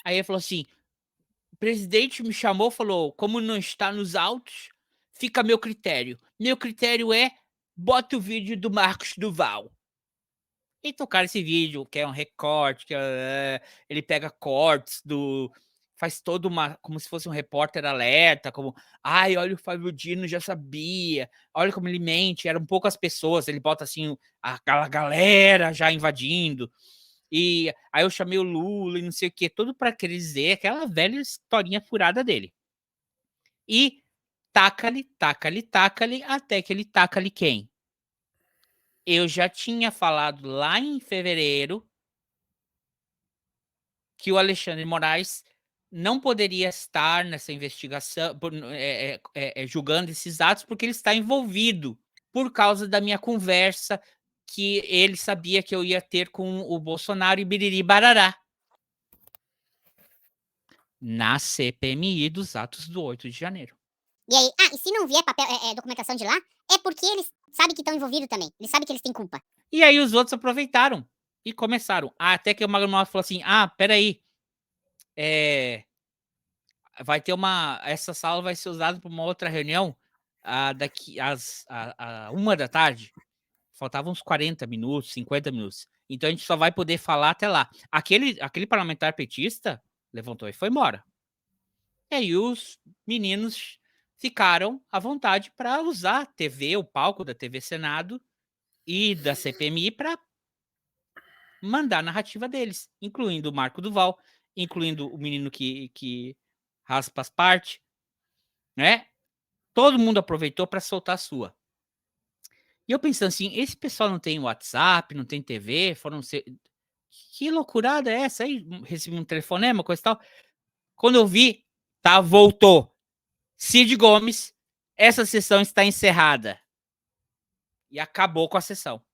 Aí ele falou assim, o presidente me chamou, falou, como não está nos autos, fica a meu critério. Meu critério é, bota o vídeo do Marcos Duval. E tocar esse vídeo, que é um recorte, que ele pega cortes faz todo como se fosse um repórter alerta, como, olha o Fábio Dino, já sabia, olha como ele mente, eram poucas pessoas, ele bota assim, aquela galera já invadindo, e aí eu chamei o Lula e não sei o que, tudo para querer dizer aquela velha historinha furada dele. E taca-lhe, até que ele taca-lhe quem? Eu já tinha falado lá em fevereiro que o Alexandre Moraes não poderia estar nessa investigação, julgando esses atos, porque ele está envolvido por causa da minha conversa que ele sabia que eu ia ter com o Bolsonaro e biriri barará na CPMI dos atos do 8 de janeiro. E aí, e se não vier papel, documentação de lá, é porque eles sabem que estão envolvidos também. Eles sabem que eles têm culpa. E aí os outros aproveitaram e começaram. Até que o Magno Malta falou assim, peraí, vai ter essa sala vai ser usada para uma outra reunião daqui às 13h. Faltavam uns 40 minutos, 50 minutos. Então a gente só vai poder falar até lá. Aquele parlamentar petista levantou e foi embora. E aí os meninos ficaram à vontade para usar a TV, o palco da TV Senado e da CPMI para mandar a narrativa deles, incluindo o Marco Duval, incluindo o menino que raspa as partes, né? Todo mundo aproveitou para soltar a sua. E eu pensando assim, esse pessoal não tem WhatsApp, não tem TV, que loucurada é essa aí? Recebi um telefonema, coisa e tal. Quando eu vi, voltou. Cid Gomes, essa sessão está encerrada. E acabou com a sessão.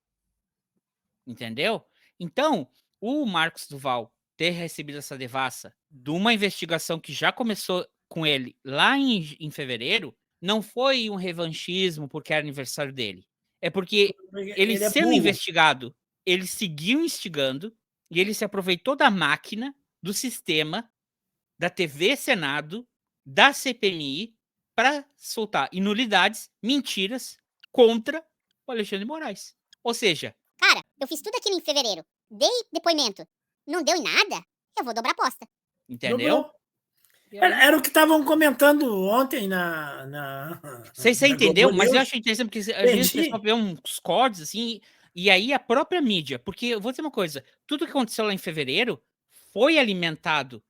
Entendeu? Então, o Marcos Duval ter recebido essa devassa de uma investigação que já começou com ele lá em fevereiro, não foi um revanchismo porque era aniversário dele. É porque ele sendo investigado, ele seguiu instigando e ele se aproveitou da máquina, do sistema, da TV Senado, da CPMI, para soltar inulidades, mentiras contra o Alexandre Moraes. Ou seja, cara, eu fiz tudo aquilo em fevereiro, dei depoimento, não deu em nada, eu vou dobrar a aposta. Entendeu? Era o que estavam comentando ontem Você entendeu? Mas eu acho interessante, porque às vezes o pessoal vê uns cortes assim, e aí a própria mídia, porque eu vou dizer uma coisa, tudo que aconteceu lá em fevereiro foi alimentado.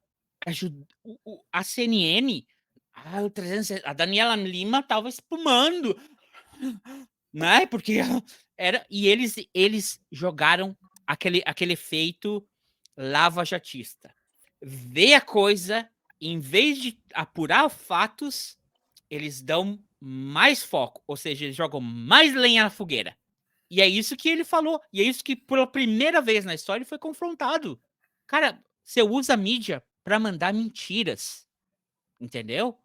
A CNN, a Daniela Lima estava espumando, né? Porque e eles jogaram aquele efeito lava-jatista. Vê a coisa, em vez de apurar fatos, eles dão mais foco, ou seja, eles jogam mais lenha na fogueira. E é isso que ele falou, e é isso que pela primeira vez na história ele foi confrontado. Cara, você usa a mídia para mandar mentiras, entendeu?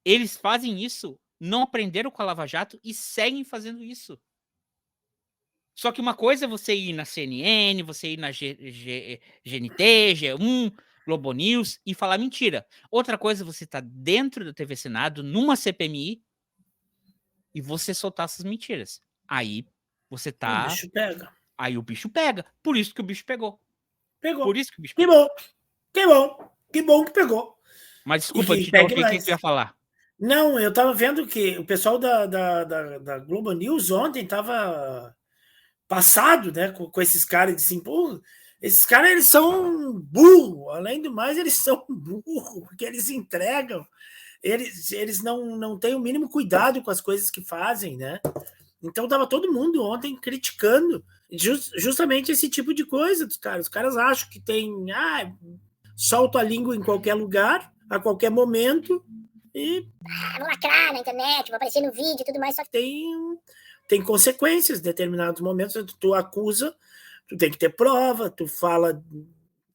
Eles fazem isso, não aprenderam com a Lava Jato e seguem fazendo isso. Só que uma coisa é você ir na CNN, você ir na GNT, G1, Globo News e falar mentira. Outra coisa é você estar dentro da TV Senado, numa CPMI, e você soltar essas mentiras. Aí você tá... O bicho pega. Aí o bicho pega. Por isso que o bicho pegou. Por isso que o bicho pegou. Que bom que pegou. Mas desculpa, o que você ia falar? Não, eu tava vendo que o pessoal da Globo News ontem tava passado, né, com esses caras, assim, pô, esses caras, eles são burros, além do mais, eles são burros, porque eles entregam eles não têm o mínimo cuidado com as coisas que fazem, né? Então tava todo mundo ontem criticando justamente esse tipo de coisa dos caras. Os caras acham que tem, solta a língua em qualquer lugar, a qualquer momento, e vou lacrar na internet, vou aparecer no vídeo e tudo mais, só que tem consequências em determinados momentos. Tu acusa, tu tem que ter prova, tu fala,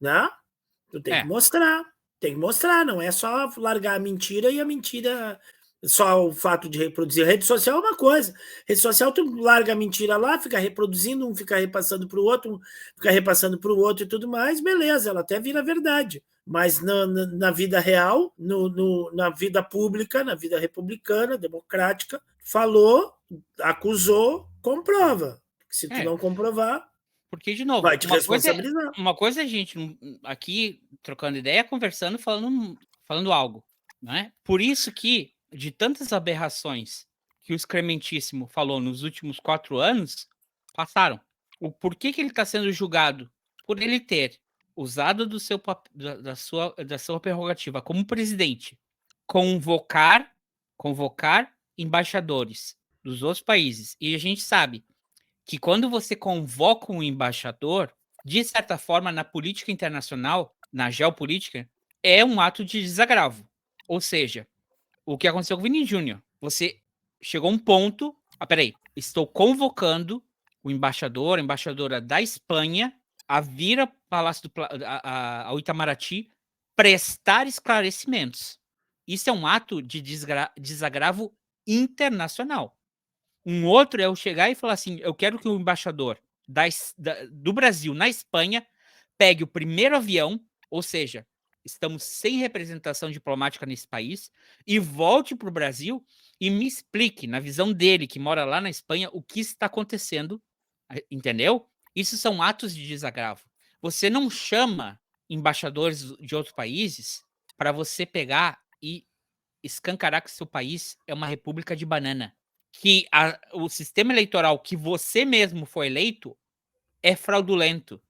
né? Tu tem que mostrar, não é só largar a mentira e a mentira, só o fato de reproduzir. A rede social é uma coisa, rede social tu larga a mentira lá, fica reproduzindo, um fica repassando para o outro, um fica repassando para o outro e tudo mais, beleza, ela até vira verdade. Mas na vida real, na vida pública, na vida republicana, democrática, falou, acusou, comprova. Se tu não comprovar, porque, de novo, vai te responsabilizar. Uma coisa é a gente aqui trocando ideia, conversando, falando algo. Né? Por isso que, de tantas aberrações que o Excrementíssimo falou nos últimos 4 anos, passaram. O porquê que ele está sendo julgado? Por ele ter usado da sua prerrogativa como presidente, convocar embaixadores dos outros países. E a gente sabe que quando você convoca um embaixador, de certa forma, na política internacional, na geopolítica, é um ato de desagravo. Ou seja, o que aconteceu com o Vini Júnior? Você chegou a um ponto... peraí, estou convocando o embaixador, a embaixadora da Espanha a vir ao Palácio ao Itamaraty prestar esclarecimentos. Isso é um ato de desagravo internacional. Um outro é eu chegar e falar assim, eu quero que o embaixador do Brasil na Espanha pegue o primeiro avião, ou seja, estamos sem representação diplomática nesse país, e volte para o Brasil e me explique, na visão dele, que mora lá na Espanha, o que está acontecendo, entendeu? Isso são atos de desagravo. Você não chama embaixadores de outros países para você pegar e escancarar que seu país é uma república de banana. Que o sistema eleitoral que você mesmo foi eleito é fraudulento.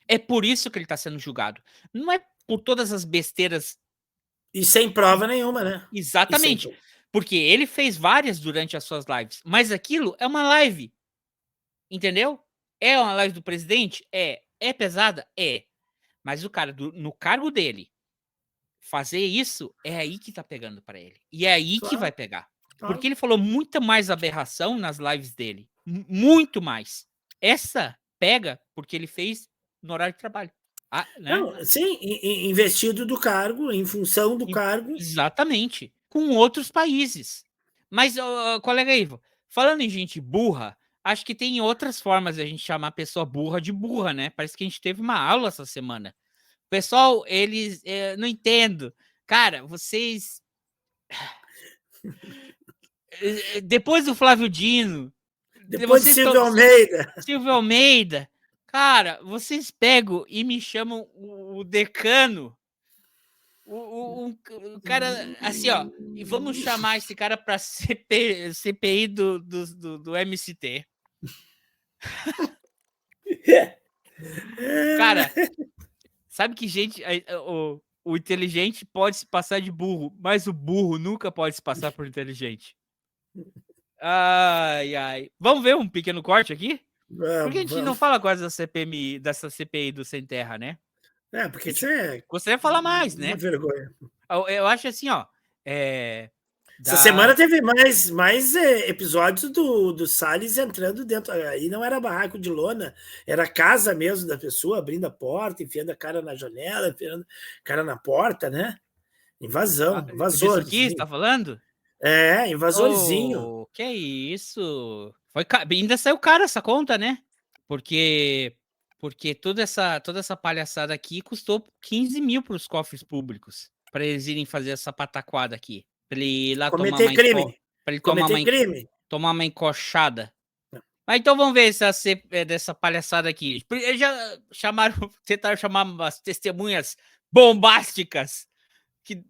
É por isso que ele está sendo julgado. Não é por todas as besteiras. E sem prova nenhuma, né? Exatamente. Porque ele fez várias durante as suas lives. Mas aquilo é uma live. Entendeu? É uma live do presidente? É. É pesada? É. Mas o cara, no cargo dele, fazer isso, é aí que tá pegando para ele. E é aí que vai pegar. Porque ele falou muita mais aberração nas lives dele. Muito mais. Essa pega porque ele fez no horário de trabalho. Né? Não, sim, investido do cargo, em função do cargo. Exatamente. Com outros países. Mas, colega Ivo, falando em gente burra, acho que tem outras formas de a gente chamar a pessoa burra de burra, né? Parece que a gente teve uma aula essa semana. Pessoal, eles... não entendo. Cara, vocês... Depois do Flávio Dino... Depois de Silvio Almeida... Cara, vocês pegam e me chamam o decano. O cara, assim, ó, e vamos chamar esse cara para CPI do MST. Cara, sabe que gente, o inteligente pode se passar de burro, mas o burro nunca pode se passar por inteligente. Ai. Vamos ver um pequeno corte aqui? Porque a gente não fala quase dessa CPI do Sem Terra, né? Porque isso é... Gostaria de falar mais, né? Uma vergonha. Eu acho assim, ó... Essa semana teve mais episódios do Salles entrando dentro. Aí não era barraco de lona, era a casa mesmo da pessoa, abrindo a porta, enfiando a cara na janela, enfiando a cara na porta, né? Invasão, invasor. Isso aqui, você tá falando? É, invasorzinho. Que isso? Ainda saiu caro essa conta, né? Porque toda essa palhaçada aqui custou 15 mil para os cofres públicos, para eles irem fazer essa pataquada aqui. Para ele ir lá tomar uma encoxada. Mas então vamos ver dessa palhaçada aqui. Eles já tentaram chamar umas testemunhas bombásticas que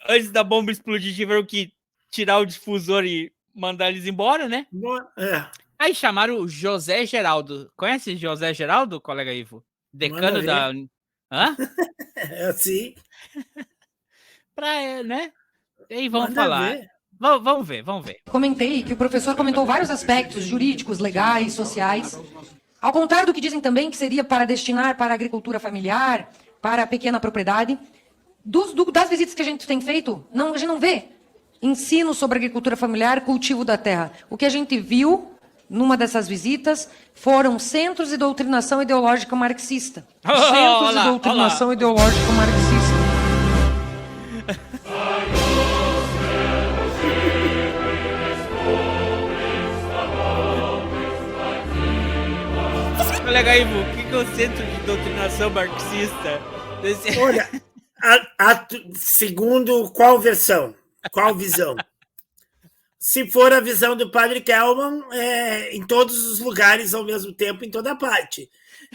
antes da bomba explodir tiveram que tirar o difusor e mandar eles embora, né? Aí chamaram o José Geraldo. Conhece José Geraldo, colega Ivo? Decano da... Hã? Sim. Né? E aí vamos Manda falar. ver. Vamos ver. Comentei que o professor comentou vários aspectos jurídicos, legais, sociais. Ao contrário do que dizem também que seria para destinar para a agricultura familiar, para a pequena propriedade, das visitas que a gente tem feito, a gente não vê ensino sobre agricultura familiar, cultivo da terra. O que a gente viu numa dessas visitas foram centros de doutrinação ideológica marxista. Centros de doutrinação ideológica marxista. Colega Ivo, o que é o centro de doutrinação marxista? Olha, segundo qual versão? Qual visão? Se for a visão do padre Kelman, em todos os lugares ao mesmo tempo, em toda parte.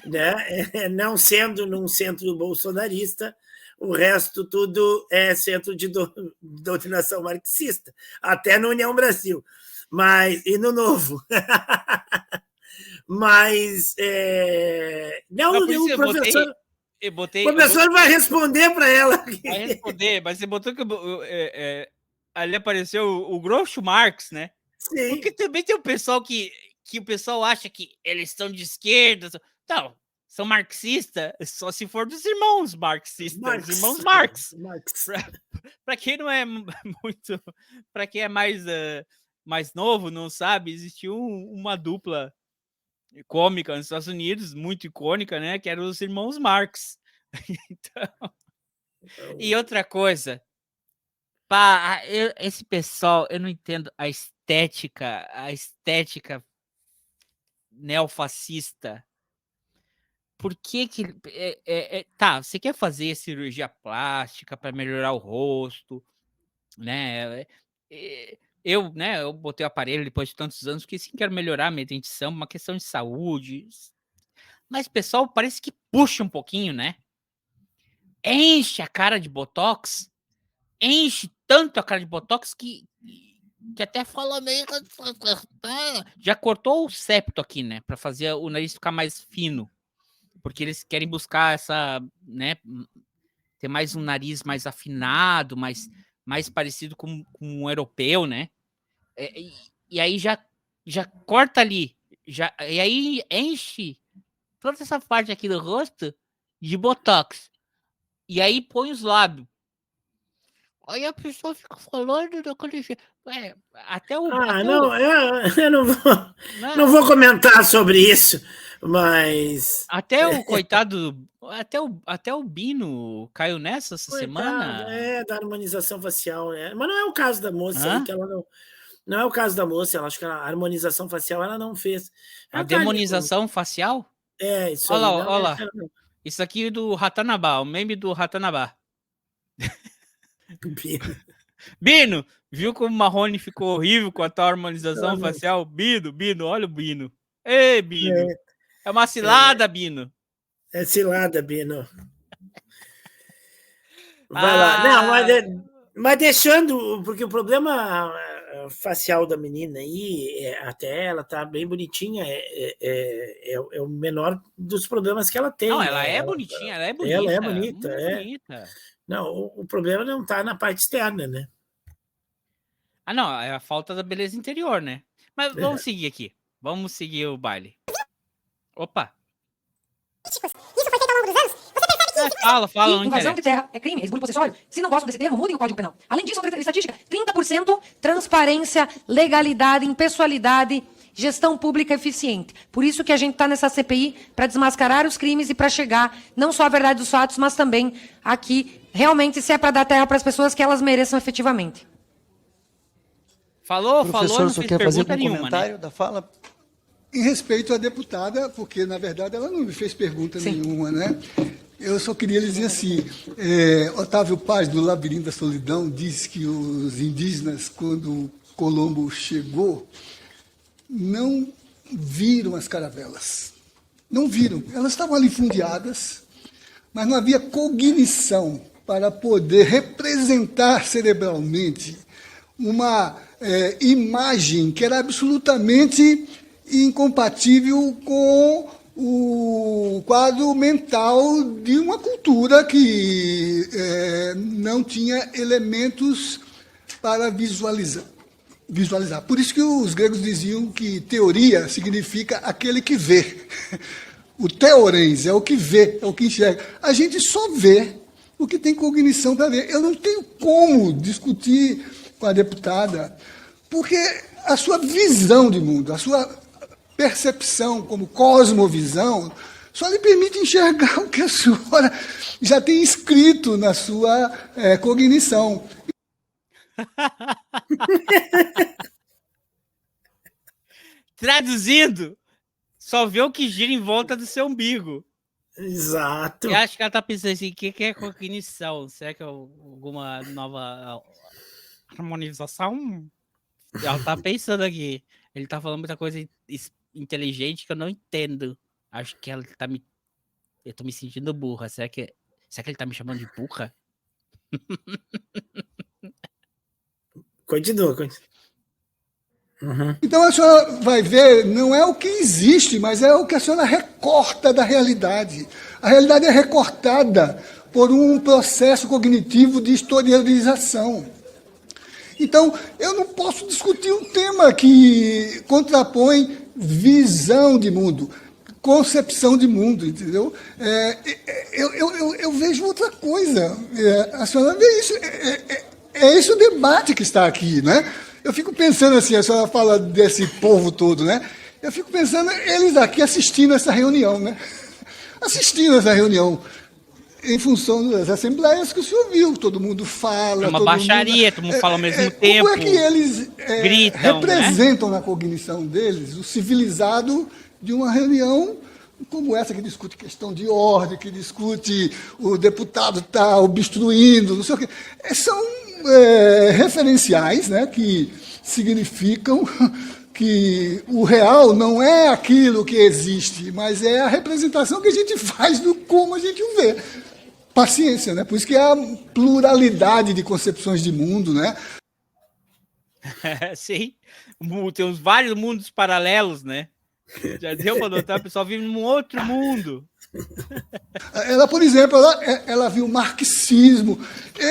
Né? Não sendo num centro bolsonarista, o resto tudo é centro de doutrinação marxista, até no União Brasil, e no Novo. Mas o professor... O professor vai responder para ela. Vai responder, mas você botou que ali apareceu o Groucho Marx, né? Sim. Porque também tem o pessoal que o pessoal acha que eles são de esquerda. Não, são marxistas só se for dos irmãos marxistas, os irmãos Marx. Para quem não é muito... Para quem é mais novo, não sabe, existiu uma dupla cômica nos Estados Unidos, muito icônica, né? Que eram os irmãos Marx. Então... E outra coisa, esse pessoal, eu não entendo a estética neofascista. Por que tá, você quer fazer cirurgia plástica para melhorar o rosto, né? Eu botei o aparelho depois de tantos anos, porque sim, quero melhorar a minha dentição, uma questão de saúde. Mas o pessoal parece que puxa um pouquinho, né? Enche a cara de botox, enche tanto a cara de botox que até falou meio... Já cortou o septo aqui, né? Para fazer o nariz ficar mais fino. Porque eles querem buscar essa, né? Ter mais um nariz mais afinado, mais parecido com um europeu, né? E aí já corta ali, e aí enche toda essa parte aqui do rosto de botox. E aí põe os lábios. Aí a pessoa fica falando daquele jeito. Até o... eu não vou comentar sobre isso, mas... Até o coitado... Até o Bino caiu nessa semana. Da harmonização facial, né? Mas não é o caso da moça, aí, que ela não é o caso da moça, ela acho que a harmonização facial ela não fez. A demonização facial? Isso olha aí. Olha lá. Isso aqui é do Ratanabá, o meme do Ratanabá. Bino, viu como o Marrone ficou horrível com a tua harmonização facial? Bino, olha o Bino. Ei, Bino. É uma cilada, Bino. É cilada, Bino. Vai lá. Não, mas deixando, porque o problema facial da menina aí, até ela tá bem bonitinha, é o menor dos problemas que ela tem. Não, ela é bonitinha, ela é bonita. Ela é bonita, bonita. Não, o problema não tá na parte externa, né? Não, é a falta da beleza interior, né? Mas vamos seguir aqui. Vamos seguir o baile. Opa! Isso foi feito ao longo dos anos? Você percebe que... Fala, não invasão de terra é crime, é esbulho possessório. Se não gostam desse termo, mudem o Código Penal. Além disso, outra estatística, 30% transparência, legalidade, impessoalidade, gestão pública eficiente. Por isso que a gente está nessa CPI, para desmascarar os crimes e para chegar não só à verdade dos fatos, mas também aqui, realmente, se é para dar terra para as pessoas que elas mereçam efetivamente. Falou, professor, não só fez quer fazer pergunta um nenhuma, comentário né? da fala? Em respeito à deputada, porque, na verdade, ela não me fez pergunta nenhuma, né? Eu só queria lhe dizer assim, Otávio Paz, do Labirinto da Solidão, diz que os indígenas, quando Colombo chegou, não viram as caravelas. Não viram. Elas estavam ali fundeadas, mas não havia cognição para poder representar cerebralmente uma imagem que era absolutamente incompatível com o quadro mental de uma cultura que não tinha elementos para visualizar. Por isso que os gregos diziam que teoria significa aquele que vê. O teorens é o que vê, é o que enxerga. A gente só vê o que tem cognição para ver. Eu não tenho como discutir com a deputada, porque a sua visão de mundo, a sua percepção como cosmovisão, só lhe permite enxergar o que a senhora já tem escrito na sua cognição. Traduzindo, só vê o que gira em volta do seu umbigo. Exato. Eu acho que ela tá pensando assim, o que é cognição? Será que é alguma nova harmonização? Ela tá pensando aqui. Ele tá falando muita coisa inteligente que eu não entendo. Acho que ela tá me... Eu tô me sentindo burra. Será que ele tá me chamando de burra? Continua. Uhum. Então a senhora vai ver, não é o que existe, mas é o que a senhora recorta da realidade. A realidade é recortada por um processo cognitivo de historialização. Então, eu não posso discutir um tema que contrapõe visão de mundo, concepção de mundo, entendeu? Eu vejo outra coisa. A senhora vê isso. É esse o debate que está aqui, né? Eu fico pensando assim, a senhora fala desse povo todo, né? Eu fico pensando, eles aqui assistindo essa reunião, né? Assistindo essa reunião, em função das assembleias que o senhor viu, todo mundo fala... É uma baixaria, todo mundo fala ao mesmo tempo. Como é que eles gritam, representam, né, na cognição deles o civilizado de uma reunião como essa, que discute questão de ordem, que discute o deputado está obstruindo, não sei o quê. São referenciais, né, que significam que o real não é aquilo que existe, mas é a representação que a gente faz do como a gente o vê. Paciência, né? Por isso que há pluralidade de concepções de mundo, né? Sim, tem uns vários mundos paralelos, né? Já deu para notar, o pessoal vive num outro mundo. Ela, por exemplo, ela viu marxismo.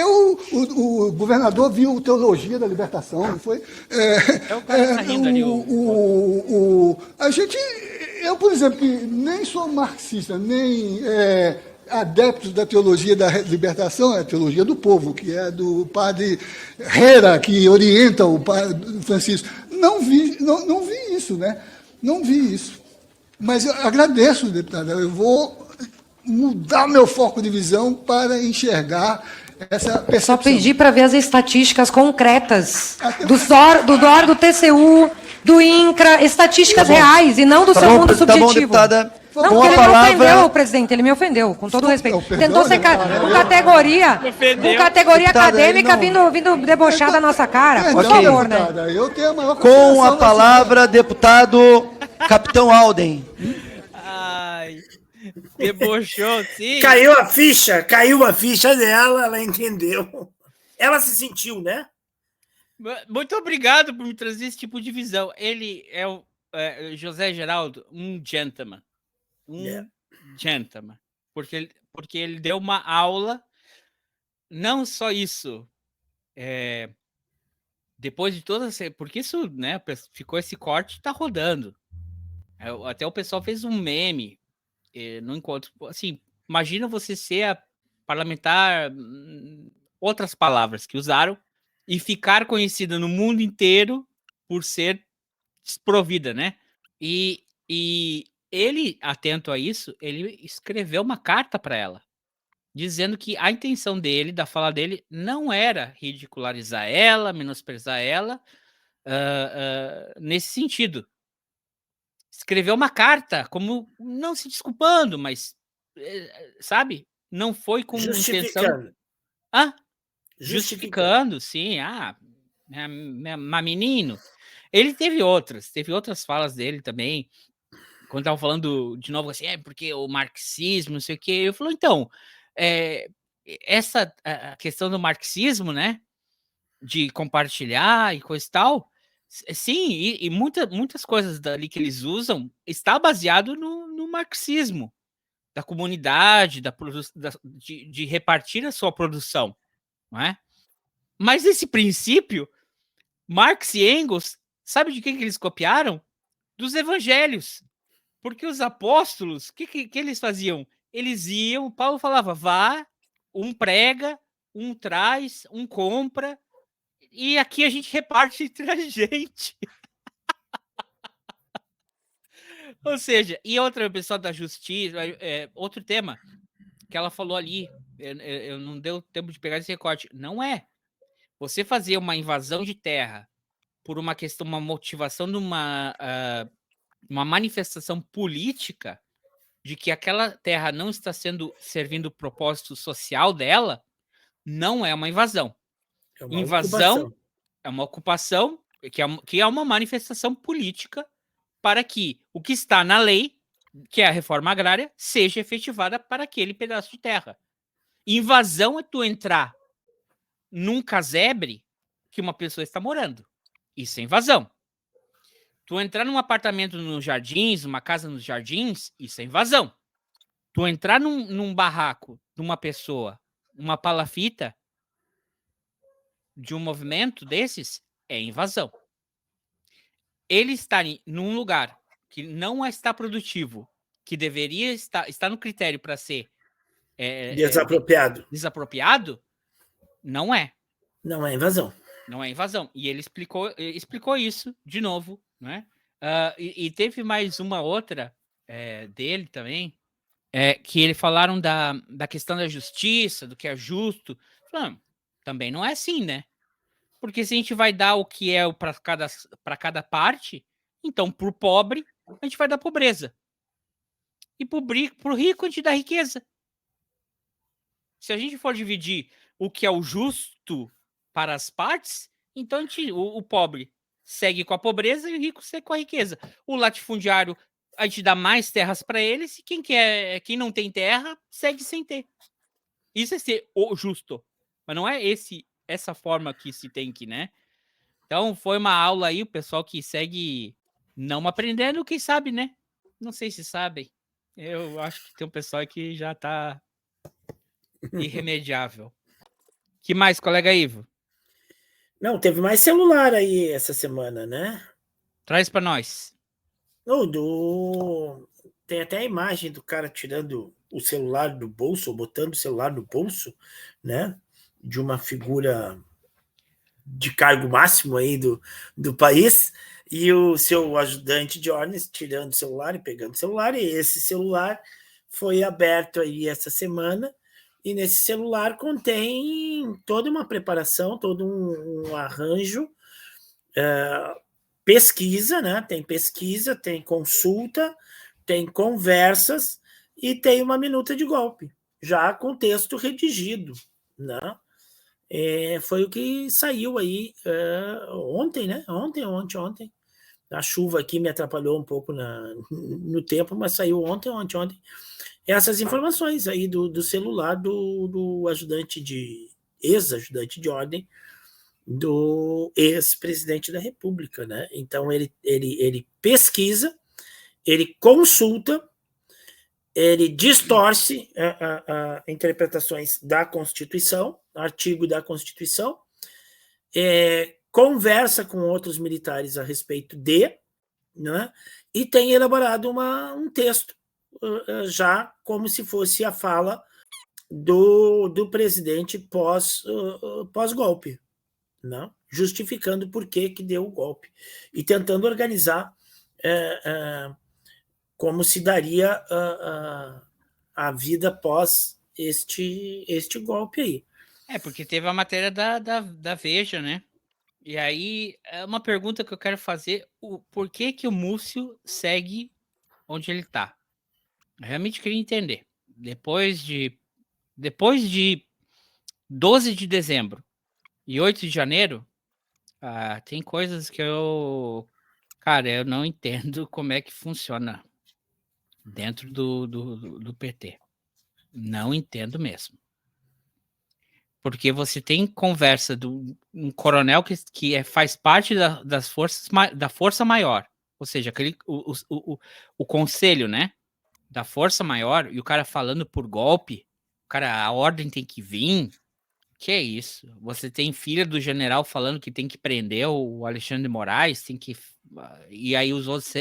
O governador viu teologia da libertação, não foi? O cara que tá rindo ali. Eu, por exemplo, que nem sou marxista, nem adepto da teologia da libertação, é a teologia do povo, que é do padre Hera, que orienta o padre Francisco. Não vi isso, né? Não vi isso. Mas eu agradeço, deputada. Eu vou mudar meu foco de visão para enxergar essa percepção. Só pedir para ver as estatísticas concretas do DOR, do TCU, do INCRA, estatísticas reais e não do seu mundo subjetivo. Tá bom, deputada. Não, porque ele me ofendeu, presidente, ele me ofendeu, com todo o respeito. Tentou ser com categoria Deputada, acadêmica vindo debochar da nossa cara. Por favor, né? Eu tenho a maior Com a palavra, deputado Capitão Alden. Ai, debochou, sim. Caiu a ficha dela, ela entendeu. Ela se sentiu, né? Muito obrigado por me trazer esse tipo de visão. Ele é o José Geraldo, um gentleman. Gentleman. Porque ele deu uma aula, não só isso, depois de todas, porque isso, né, ficou esse corte, tá rodando. Até o pessoal fez um meme no encontro, assim, imagina você ser a parlamentar, outras palavras que usaram, e ficar conhecida no mundo inteiro por ser desprovida, né? E ele, atento a isso, ele escreveu uma carta para ela, dizendo que a intenção dele, da fala dele, não era ridicularizar ela, menosprezar ela, nesse sentido. Escreveu uma carta, como não se desculpando, mas, sabe? Não foi com intenção... Justificando, sim. Mas menino. Ele teve outras falas dele também, quando estavam falando de novo assim, porque o marxismo, não sei o quê. Eu falo, então, essa a questão do marxismo, né, de compartilhar e coisa e tal, sim, e muitas coisas dali que eles usam está baseado no marxismo, da comunidade, de repartir a sua produção, não é? Mas esse princípio, Marx e Engels, sabe de quem que eles copiaram? Dos evangelhos. Porque os apóstolos, o que eles faziam? Eles iam, Paulo falava, vá, um prega, um traz, um compra, e aqui a gente reparte entre a gente. Ou seja, e outra pessoa da justiça, outro tema que ela falou ali, eu não deu tempo de pegar esse recorte, não é. Você fazer uma invasão de terra por uma questão, uma motivação de uma manifestação política de que aquela terra não está servindo o propósito social dela, não é uma invasão. É uma Invasão ocupação. é uma ocupação que é uma manifestação política para que o que está na lei, que é a reforma agrária, seja efetivada para aquele pedaço de terra. Invasão é tu entrar num casebre que uma pessoa está morando. Isso é invasão. Tu entrar num apartamento nos Jardins, numa casa nos Jardins, isso é invasão. Tu entrar num barraco de uma pessoa, uma palafita de um movimento desses, é invasão. Ele estar num lugar que não está produtivo, que deveria estar no critério para ser desapropriado, não é. Não é invasão. Não é invasão. E ele explicou isso de novo, né? E teve mais uma outra dele também, que eles falaram da questão da justiça, do que é justo. Falando, também não é assim, né? Porque se a gente vai dar o que é para cada parte, então para o pobre, a gente vai dar pobreza. E para o rico, a gente dá riqueza. Se a gente for dividir o que é o justo para as partes, então o pobre segue com a pobreza e o rico segue com a riqueza. O latifundiário, a gente dá mais terras para eles e quem não tem terra segue sem ter. Isso é ser o justo. Mas não é essa forma que se tem que, né? Então foi uma aula aí, o pessoal que segue não aprendendo, quem sabe, né? Não sei se sabem. Eu acho que tem um pessoal que já tá irremediável. Que mais, colega Ivo? Não, teve mais celular aí essa semana, né? Traz para nós. Tem até a imagem do cara tirando o celular do bolso, ou botando o celular no bolso, né? De uma figura de cargo máximo aí do país, e o seu ajudante de ordens tirando o celular e pegando o celular, e esse celular foi aberto aí essa semana, e nesse celular contém toda uma preparação, todo um arranjo, pesquisa, né? Tem pesquisa, tem consulta, tem conversas e tem uma minuta de golpe, já com texto redigido, né? Foi o que saiu aí ontem, né? Ontem. A chuva aqui me atrapalhou um pouco no tempo, mas saiu ontem. Essas informações aí do celular do ex-ajudante de ordem do ex-presidente da República, né? Então ele pesquisa, ele consulta, ele distorce interpretações da Constituição, artigo da Constituição, conversa com outros militares a respeito né, e tem elaborado um texto, já como se fosse a fala do presidente pós-golpe, né, justificando por que deu o golpe e tentando organizar como se daria a vida após este golpe aí. Porque teve a matéria da Veja, né? E aí, é uma pergunta que eu quero fazer, por que o Múcio segue onde ele está? Realmente queria entender. Depois de 12 de dezembro e 8 de janeiro, tem coisas que eu não entendo como é que funciona dentro do PT. Não entendo mesmo. Porque você tem conversa de um coronel que faz parte da força maior, ou seja, o conselho, né, da força maior, e o cara falando por golpe, a ordem tem que vir, Que isso? Você tem filha do general falando que tem que prender o Alexandre de Moraes, tem que... E aí os outros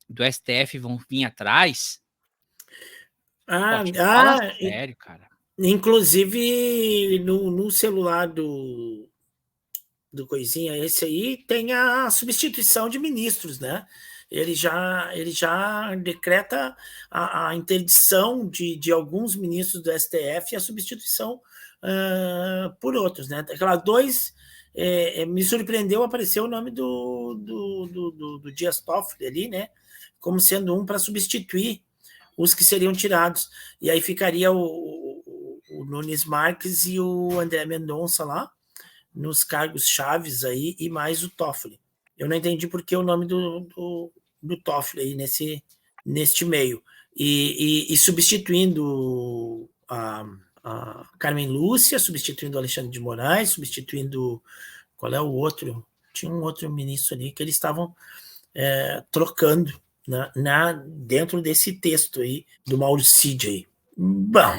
do STF vão vir atrás? Fala sério, cara. Inclusive, no celular do Coisinha, esse aí, tem a substituição de ministros, né? Ele já decreta a interdição de alguns ministros do STF e a substituição por outros, né? Aquelas dois, me surpreendeu, apareceu o nome do Dias Toffoli ali, né? Como sendo um para substituir os que seriam tirados. E aí ficaria o Nunes Marques e o André Mendonça lá, nos cargos chaves aí, e mais o Toffoli. Eu não entendi por que o nome do Toffoli aí neste meio. E substituindo a Carmen Lúcia, substituindo o Alexandre de Moraes, substituindo... Qual é o outro? Tinha um outro ministro ali que eles estavam trocando dentro desse texto aí do Mauro Cid aí. Bom,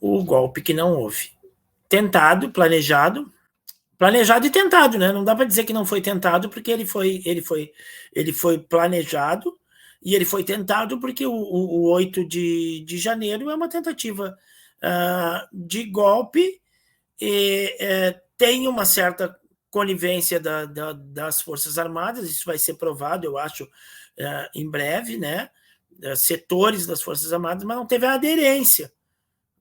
o golpe que não houve. Tentado, planejado e tentado, né? Não dá para dizer que não foi tentado, porque ele foi planejado e ele foi tentado porque o 8 de janeiro é uma tentativa de golpe e tem uma certa conivência das Forças Armadas, isso vai ser provado, eu acho, em breve, né? Setores das Forças Armadas, mas não teve a aderência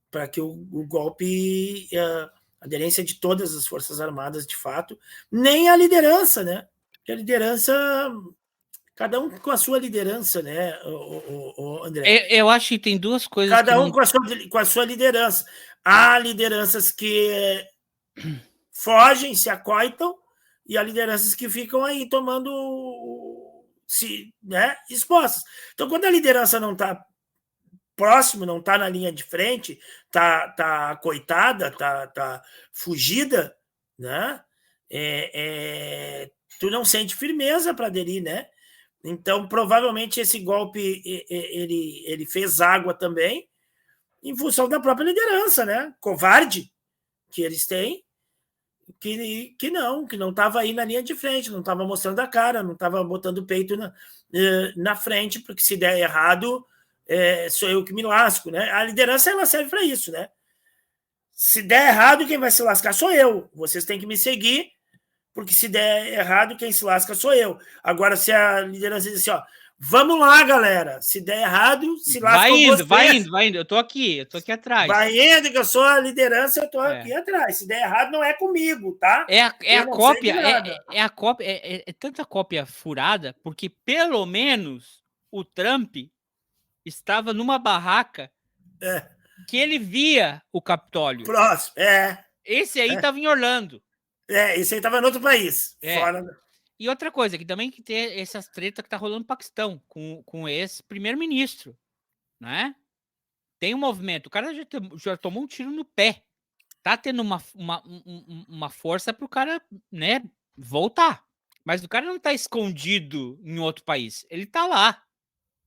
para que o golpe, a aderência de todas as Forças Armadas, de fato, nem a liderança, né? Porque a liderança, cada um com a sua liderança, né, o André? Eu acho que tem duas coisas. Cada um com a sua liderança. Há lideranças que fogem, se acoitam, e há lideranças que ficam aí tomando, né, expostas. Então, quando a liderança não está próximo, não está na linha de frente, tá coitada, tá fugida, né? Tu não sente firmeza para aderir, né? Então, provavelmente, esse golpe ele fez água também em função da própria liderança, né? Covarde que eles têm, que não estava aí na linha de frente, não estava mostrando a cara, não estava botando o peito na frente, porque se der errado, sou eu que me lasco, né? A liderança ela serve para isso, né? Se der errado, quem vai se lascar sou eu. Vocês têm que me seguir, porque se der errado, quem se lasca sou eu. Agora, se a liderança diz assim, ó, vamos lá, galera. Se der errado, se lasca vocês. Vai indo. Eu tô aqui atrás. Vai indo, que eu sou a liderança, eu tô aqui atrás. Se der errado, não é comigo, tá? A cópia, a cópia, é tanta cópia furada, porque pelo menos o Trump estava numa barraca que ele via o Capitólio. Próximo, Esse aí estava em Orlando. Esse aí estava em outro país. Fora. E outra coisa, que também que tem essas tretas que tá rolando no Paquistão, com esse primeiro-ministro, né? Tem um movimento, o cara já tomou um tiro no pé. Tá tendo uma força pro cara, né, voltar. Mas o cara não tá escondido em outro país. Ele tá lá.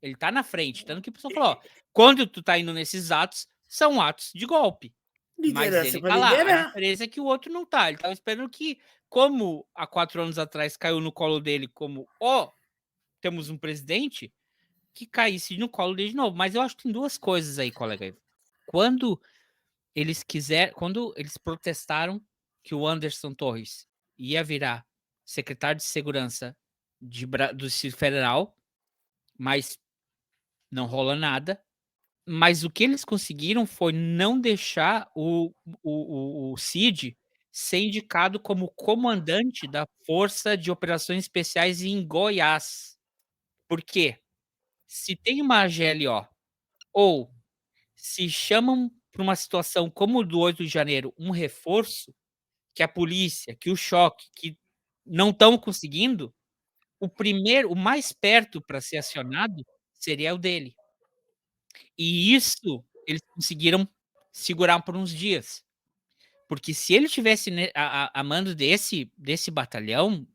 Ele tá na frente. Tanto que o pessoal falou, ó, quando tu tá indo nesses atos, são atos de golpe. Mas ele tá lá. A diferença é que o outro não tá. Ele tava esperando que, como há 4 anos atrás caiu no colo dele como, temos um presidente, que caísse no colo dele de novo. Mas eu acho que tem duas coisas aí, colega. Quando eles protestaram que o Anderson Torres ia virar secretário de segurança do Distrito Federal, mas não rola nada. Mas o que eles conseguiram foi não deixar o Cid ser indicado como comandante da Força de Operações Especiais em Goiás. Por quê? Se tem uma GLO ou se chamam para uma situação como o do 8 de janeiro, um reforço, que a polícia, que o choque, que não estão conseguindo, o mais perto para ser acionado seria o dele. E isso eles conseguiram segurar por uns dias. Porque se ele tivesse a mando desse batalhão,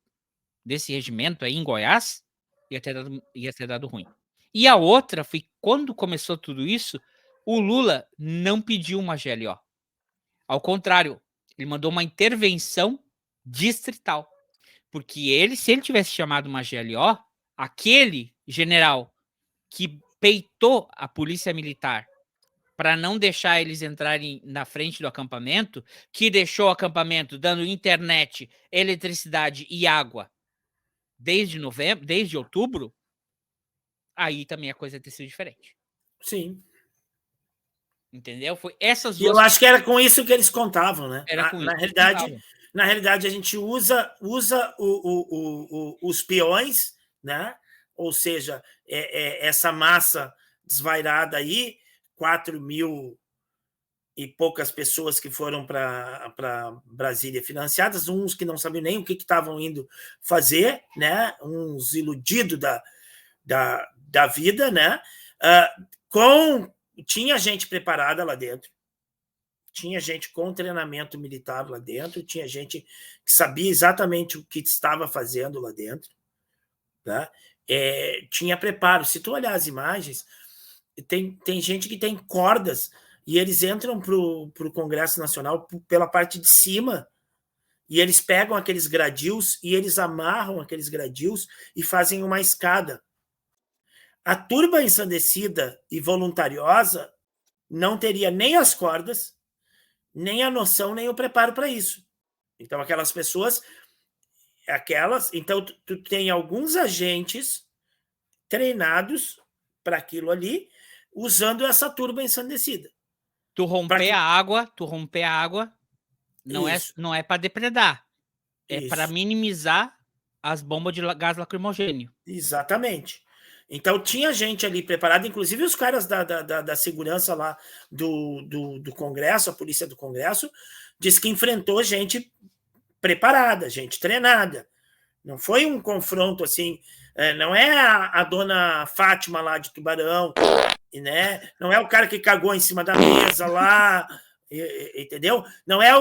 desse regimento aí em Goiás, ia ter dado ruim. E a outra foi, quando começou tudo isso, O Lula não pediu uma GLO. Ao contrário, ele mandou uma intervenção distrital. Porque ele, se ele tivesse chamado uma GLO, aquele general que peitou a polícia militar para não deixar eles entrarem na frente do acampamento, que deixou o acampamento dando internet, eletricidade e água desde outubro, aí também a coisa ia ter sido diferente. Sim. Entendeu? Foi essas duas. E eu acho que era com isso que eles contavam, né? Era com na isso. realidade, na realidade, a gente usa os peões, né? Ou seja, essa massa desvairada aí, 4.000 e poucas pessoas que foram para Brasília financiadas, uns que não sabiam nem o que estavam indo fazer, né? Uns iludidos da vida, né? Tinha gente preparada lá dentro, tinha gente com treinamento militar lá dentro, tinha gente que sabia exatamente o que estava fazendo lá dentro, tá? Tinha preparo. Se tu olhar as imagens, tem gente que tem cordas e eles entram para o Congresso Nacional pela parte de cima e eles pegam aqueles gradios e eles amarram aqueles gradios e fazem uma escada. A turba ensandecida e voluntariosa não teria nem as cordas, nem a noção, nem o preparo para isso. Então, aquelas pessoas... Então, tu tem alguns agentes treinados para aquilo ali, usando essa turba ensandecida. Tu romper a água não é para depredar, é para minimizar as bombas de gás lacrimogênio. Exatamente. Então, tinha gente ali preparada, inclusive os caras da segurança lá do Congresso, a polícia do Congresso, disse que enfrentou gente preparada, gente treinada. Não foi um confronto assim, não é a dona Fátima lá de Tubarão, né? Não é o cara que cagou em cima da mesa lá, entendeu? Não é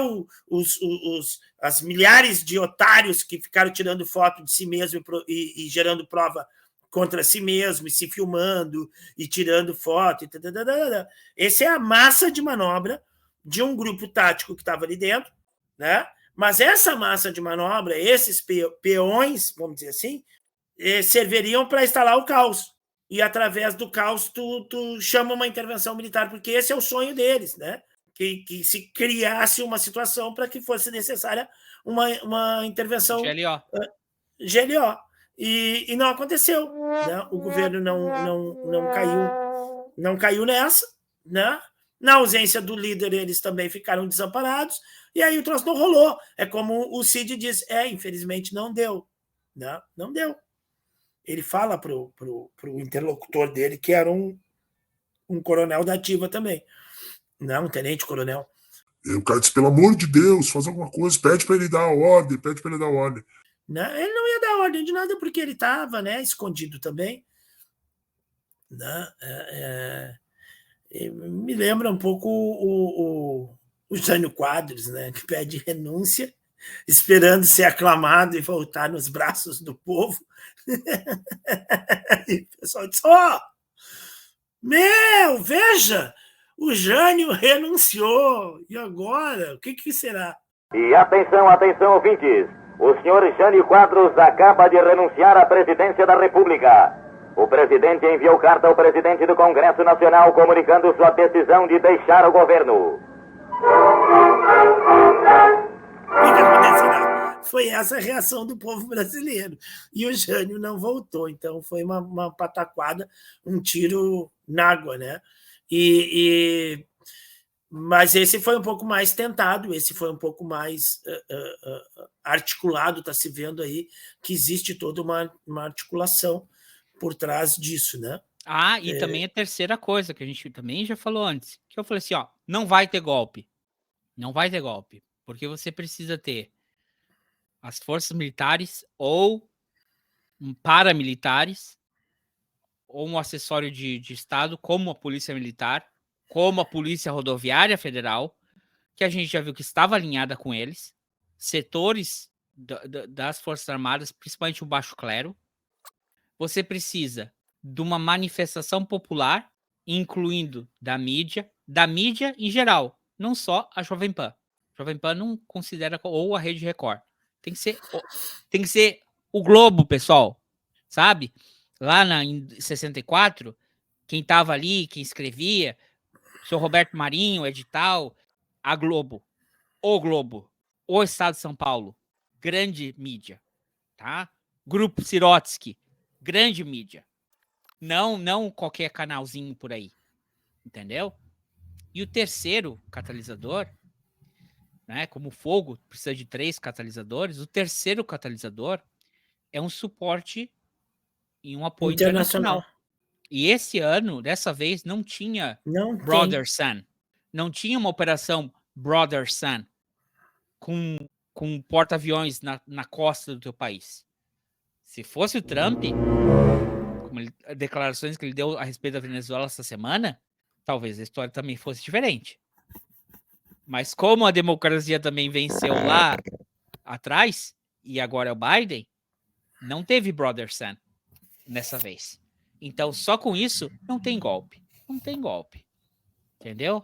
as milhares de otários que ficaram tirando foto de si mesmo e gerando prova contra si mesmo, e se filmando, e tirando foto. Essa é a massa de manobra de um grupo tático que estava ali dentro, né? Mas essa massa de manobra, esses peões, vamos dizer assim, serviriam para instalar o caos. E, através do caos, tu chama uma intervenção militar, porque esse é o sonho deles, né? Que se criasse uma situação para que fosse necessária uma intervenção GLO. E não aconteceu, né? O governo não caiu nessa, né? Na ausência do líder, eles também ficaram desamparados, e aí o troço não rolou. É como o Cid diz, infelizmente não deu, né? Não deu. Ele fala pro interlocutor dele, que era um coronel da ativa também, não, um tenente-coronel. O cara disse, pelo amor de Deus, faz alguma coisa, pede para ele dar a ordem, Né? Ele não ia dar ordem de nada, porque ele estava, né, escondido também. Né? Me lembra um pouco o Jânio Quadros, né, que pede renúncia, esperando ser aclamado e voltar nos braços do povo. E o pessoal disse, veja, o Jânio renunciou, e agora? O que será? E atenção, ouvintes, o senhor Jânio Quadros acaba de renunciar à presidência da República. O presidente enviou carta ao presidente do Congresso Nacional comunicando sua decisão de deixar o governo. Foi essa a reação do povo brasileiro. E o Jânio não voltou. Então, foi uma pataquada, um tiro na água, né? Mas esse foi um pouco mais tentado, esse foi um pouco mais articulado. Está se vendo aí que existe toda uma articulação por trás disso, né? E também a terceira coisa, que a gente também já falou antes, que eu falei assim, não vai ter golpe. Não vai ter golpe, porque você precisa ter as forças militares ou paramilitares ou um acessório de Estado, como a Polícia Militar, como a Polícia Rodoviária Federal, que a gente já viu que estava alinhada com eles, setores das Forças Armadas, principalmente o baixo clero. Você precisa de uma manifestação popular incluindo da mídia em geral, não só a Jovem Pan. Jovem Pan não considera, ou a Rede Record. Tem que ser o Globo, pessoal, sabe? Lá em 64, quem estava ali, quem escrevia, o senhor Roberto Marinho, edital, a Globo, o Estado de São Paulo, grande mídia, tá? Grupo Sirotsky, grande mídia. Não qualquer canalzinho por aí, entendeu? E o terceiro catalisador, né, como o fogo precisa de 3 catalisadores, o terceiro catalisador é um suporte e um apoio internacional. E esse ano, dessa vez, não tinha Brother Sun. Não tinha uma operação Brother Sun com porta-aviões na costa do teu país. Se fosse o Trump, como declarações que ele deu a respeito da Venezuela essa semana, talvez a história também fosse diferente. Mas como a democracia também venceu lá atrás, e agora é o Biden, não teve Brother Sun nessa vez. Então, só com isso, não tem golpe. Não tem golpe. Entendeu?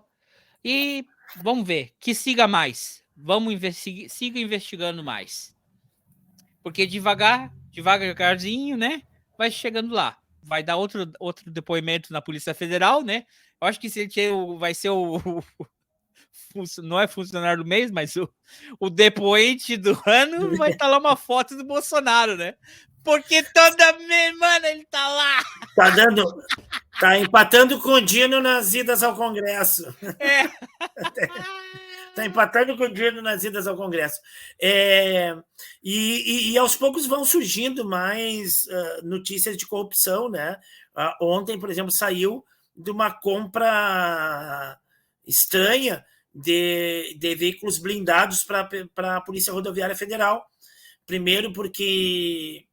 E vamos ver, que siga mais. Siga investigando mais. Porque devagarzinho, né? Vai chegando lá. Vai dar outro depoimento na Polícia Federal, né? Eu acho que vai ser não é funcionário do mês, mas o depoente do ano vai estar lá uma foto do Bolsonaro, né? Porque toda semana ele tá lá. Tá empatando com o Dino nas idas ao Congresso. Tá empatando com o Dino nas idas ao Congresso. E aos poucos vão surgindo mais notícias de corrupção, né? Ontem, por exemplo, saiu de uma compra estranha de veículos blindados para a Polícia Rodoviária Federal. Primeiro porque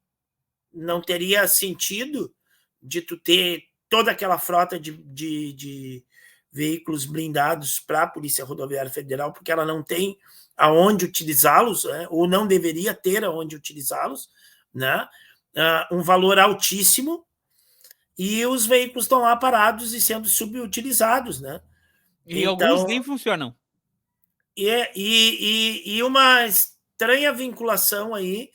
não teria sentido de tu ter toda aquela frota de veículos blindados para a Polícia Rodoviária Federal, porque ela não tem aonde utilizá-los, né? Ou não deveria ter aonde utilizá-los, né? Um valor altíssimo, e os veículos estão lá parados e sendo subutilizados, né? E então, alguns nem funcionam. E uma estranha vinculação aí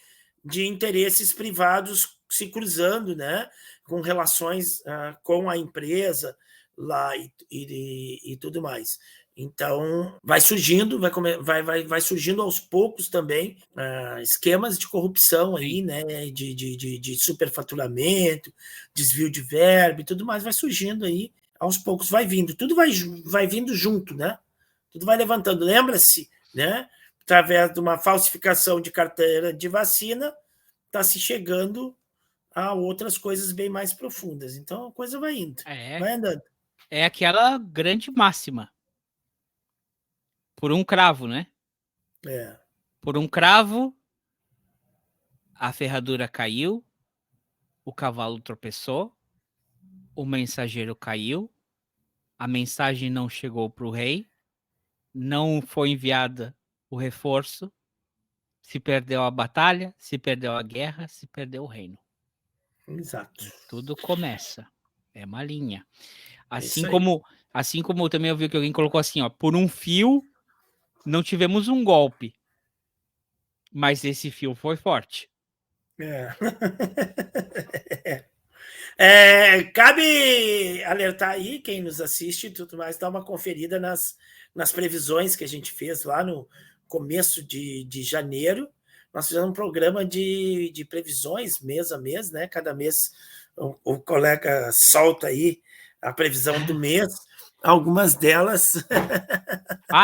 de interesses privados se cruzando, né, com relações com a empresa lá e tudo mais. Então, vai surgindo aos poucos também esquemas de corrupção aí, né, de superfaturamento, desvio de verba e tudo mais, vai surgindo aí, aos poucos vai vindo, tudo vai vindo junto, né? Tudo vai levantando. Lembra-se, né? Através de uma falsificação de carteira de vacina, está se chegando a outras coisas bem mais profundas. Então a coisa vai indo, vai andando. É aquela grande máxima. Por um cravo, né? Por um cravo, a ferradura caiu, o cavalo tropeçou, o mensageiro caiu, a mensagem não chegou para o rei, não foi enviada o reforço, se perdeu a batalha, se perdeu a guerra, se perdeu o reino. Exato. Tudo começa. É uma linha. Assim como também eu vi que alguém colocou assim, ó, por um fio não tivemos um golpe, mas esse fio foi forte. Cabe alertar aí quem nos assiste e tudo mais, dar uma conferida nas previsões que a gente fez lá no começo de janeiro. Nós fizemos um programa de previsões mês a mês, né? Cada mês o colega solta aí a previsão do mês, algumas delas.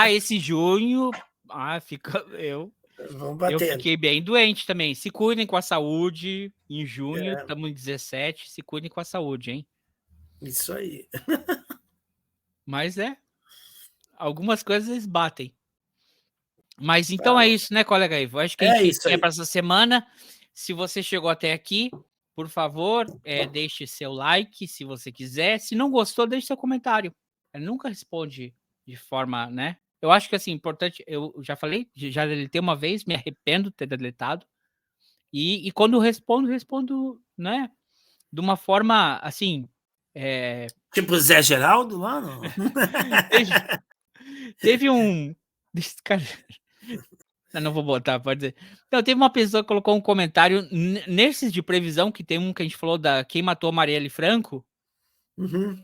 Esse junho, eu fiquei bem doente também. Se cuidem com a saúde. Em junho, estamos em 17, se cuidem com a saúde, hein? Isso aí. Mas algumas coisas batem. Mas então é isso, né, colega Ivo? Acho que a gente tinha para essa semana. Se você chegou até aqui, por favor, deixe seu like, se você quiser. Se não gostou, deixe seu comentário. Ele nunca responde de forma, né? Eu acho que, assim, importante, eu já falei, já deletei uma vez, me arrependo de ter deletado. E quando eu respondo, né, de uma forma, assim, Tipo Zé Geraldo lá, não? Teve um... Cara... Não vou botar, pode dizer. Então, teve uma pessoa que colocou um comentário nesses de previsão, que tem um que a gente falou da quem matou Marielle Franco,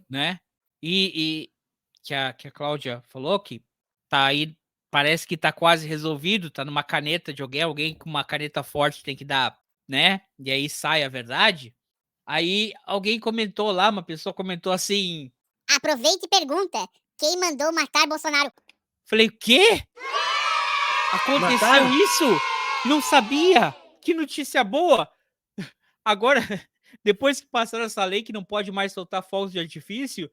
né? E que a Cláudia falou que tá aí, parece que tá quase resolvido, tá numa caneta de alguém com uma caneta forte tem que dar, né? E aí sai a verdade. Aí alguém comentou lá, uma pessoa comentou assim... Aproveita e pergunta, quem mandou matar Bolsonaro? Falei, o quê? Aconteceu Mataram? isso? Não sabia? Que notícia boa! Agora, depois que passaram essa lei que não pode mais soltar fogos de artifício,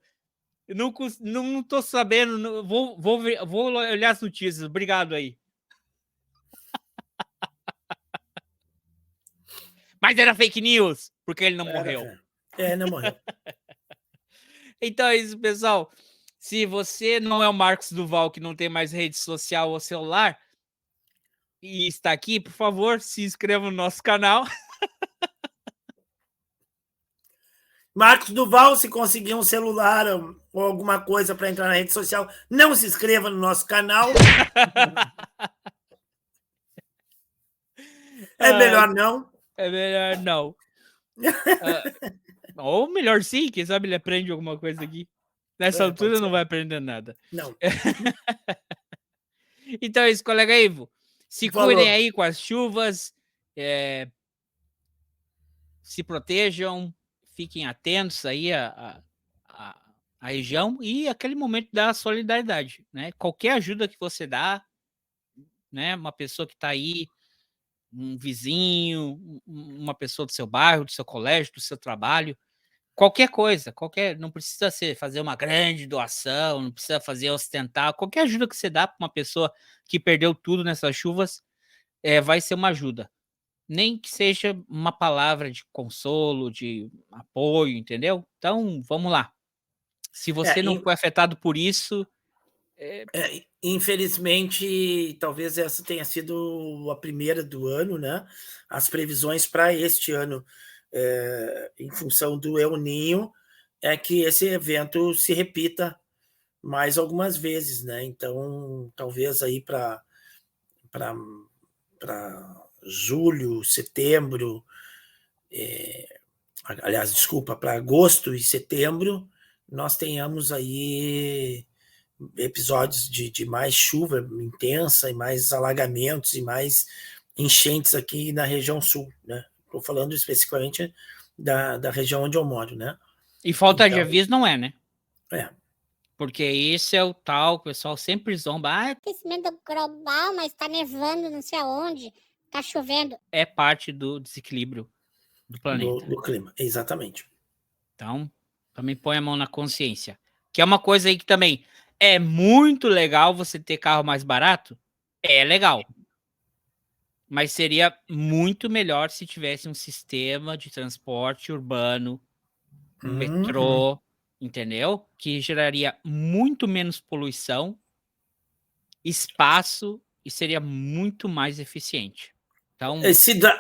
eu não tô sabendo. Vou olhar as notícias. Obrigado aí. Mas era fake news, porque ele não morreu. Não morreu. Então é isso, pessoal. Se você não é o Marcos Duval, que não tem mais rede social ou celular, e está aqui, por favor, se inscreva no nosso canal. Marcos Duval, se conseguir um celular ou alguma coisa para entrar na rede social, não se inscreva no nosso canal. É melhor não. É melhor não. Ou melhor sim, quem sabe ele aprende alguma coisa aqui. Nessa altura não vai aprender nada. Não. Então é isso, colega Ivo. Se cuidem aí com as chuvas. Se protejam. Fiquem atentos aí à região e aquele momento da solidariedade, né? Qualquer ajuda que você dá, né? Uma pessoa que está aí, um vizinho, uma pessoa do seu bairro, do seu colégio, do seu trabalho, qualquer coisa, não precisa fazer uma grande doação, não precisa fazer ostentar, qualquer ajuda que você dá para uma pessoa que perdeu tudo nessas chuvas, vai ser uma ajuda. Nem que seja uma palavra de consolo, de apoio, entendeu? Então, vamos lá. Se você não foi afetado por isso... Infelizmente, talvez essa tenha sido a primeira do ano, né? As previsões para este ano, em função do El Niño, é que esse evento se repita mais algumas vezes, né? Então, talvez aí para julho, setembro, aliás, desculpa, para agosto e setembro, nós tenhamos aí episódios de mais chuva intensa e mais alagamentos e mais enchentes aqui na região sul, né? Estou falando especificamente da região onde eu moro, né? E falta de aviso não é, né? Porque esse é o tal, o pessoal sempre zomba. Aquecimento global, mas tá nevando não sei aonde, tá chovendo. É parte do desequilíbrio do planeta. Do clima, exatamente. Então, também põe a mão na consciência. Que é uma coisa aí que também é muito legal você ter carro mais barato. É legal. Mas seria muito melhor se tivesse um sistema de transporte urbano, metrô, entendeu? Que geraria muito menos poluição, espaço e seria muito mais eficiente. Então,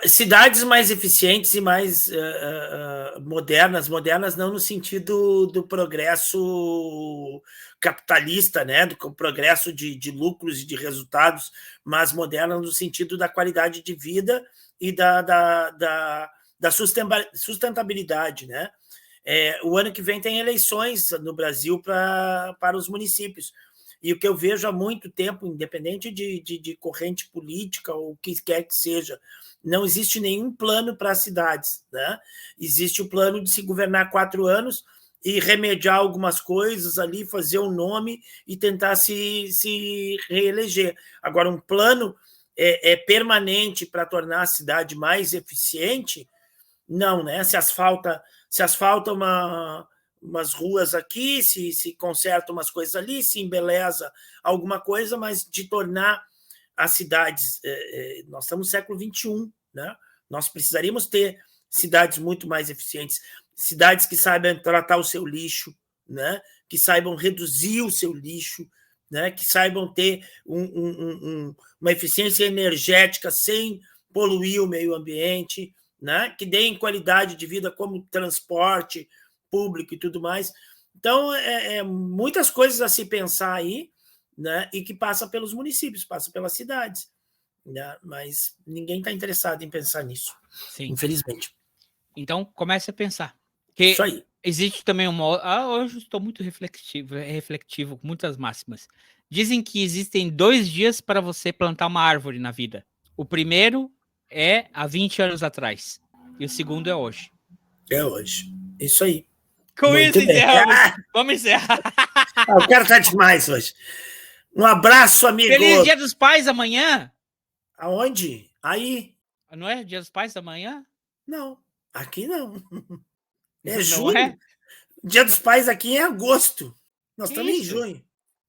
cidades mais eficientes e mais modernas não no sentido do progresso capitalista, né, do progresso de lucros e de resultados, mas modernas no sentido da qualidade de vida e da sustentabilidade, né? O ano que vem tem eleições no Brasil para os municípios. E o que eu vejo há muito tempo, independente de corrente política ou o que quer que seja, não existe nenhum plano para as cidades, né? Existe o plano de se governar 4 anos e remediar algumas coisas ali, fazer um nome e tentar se reeleger. Agora, um plano permanente para tornar a cidade mais eficiente, não, né? Se asfalta umas ruas aqui, se conserta umas coisas ali, se embeleza alguma coisa, mas de tornar as cidades... nós estamos no século XXI, né? Nós precisaríamos ter cidades muito mais eficientes, cidades que saibam tratar o seu lixo, né? Que saibam reduzir o seu lixo, né? Que saibam ter uma eficiência energética sem poluir o meio ambiente, né? Que deem qualidade de vida como transporte, público e tudo mais. Então, muitas coisas a se pensar aí, né? E que passa pelos municípios, passa pelas cidades, né? Mas ninguém está interessado em pensar nisso, infelizmente. Então, comece a pensar. Que isso aí. Existe também hoje estou muito reflexivo, com muitas máximas. Dizem que existem 2 dias para você plantar uma árvore na vida. O primeiro é há 20 anos atrás. E o segundo é hoje. É hoje. Isso aí. Com muito isso, encerramos. Vamos encerrar. O cara tá demais hoje. Um abraço, amigo. Feliz Dia dos Pais amanhã. Aonde? Aí. Não é Dia dos Pais amanhã? Não. Aqui não. É Não julho. é? Dia dos Pais aqui é agosto. Nós Que estamos em isso? junho.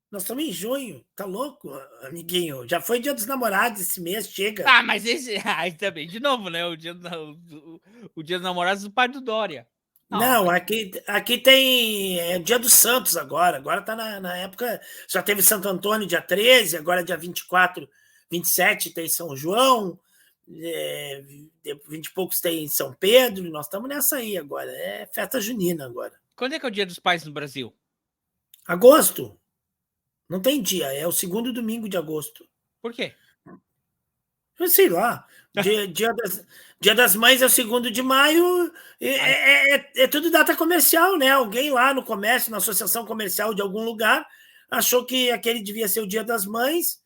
Nós estamos em junho. Tá louco, amiguinho? Já foi Dia dos Namorados esse mês, chega. Ah, mas esse... Aí também, de novo, né? O dia dos Namorados do pai do Dória. Não, aqui tem Dia dos Santos agora. Agora tá na época... Já teve Santo Antônio dia 13, agora dia 24, 27 tem São João, 20 e poucos tem São Pedro, nós estamos nessa aí agora. É festa junina agora. Quando é que é o Dia dos Pais no Brasil? Agosto. Não tem dia, é o segundo domingo de agosto. Por quê? Eu sei lá. Dia das Mães é o 2º de maio. É tudo data comercial, né? Alguém lá no comércio, na associação comercial de algum lugar, achou que aquele devia ser o Dia das Mães.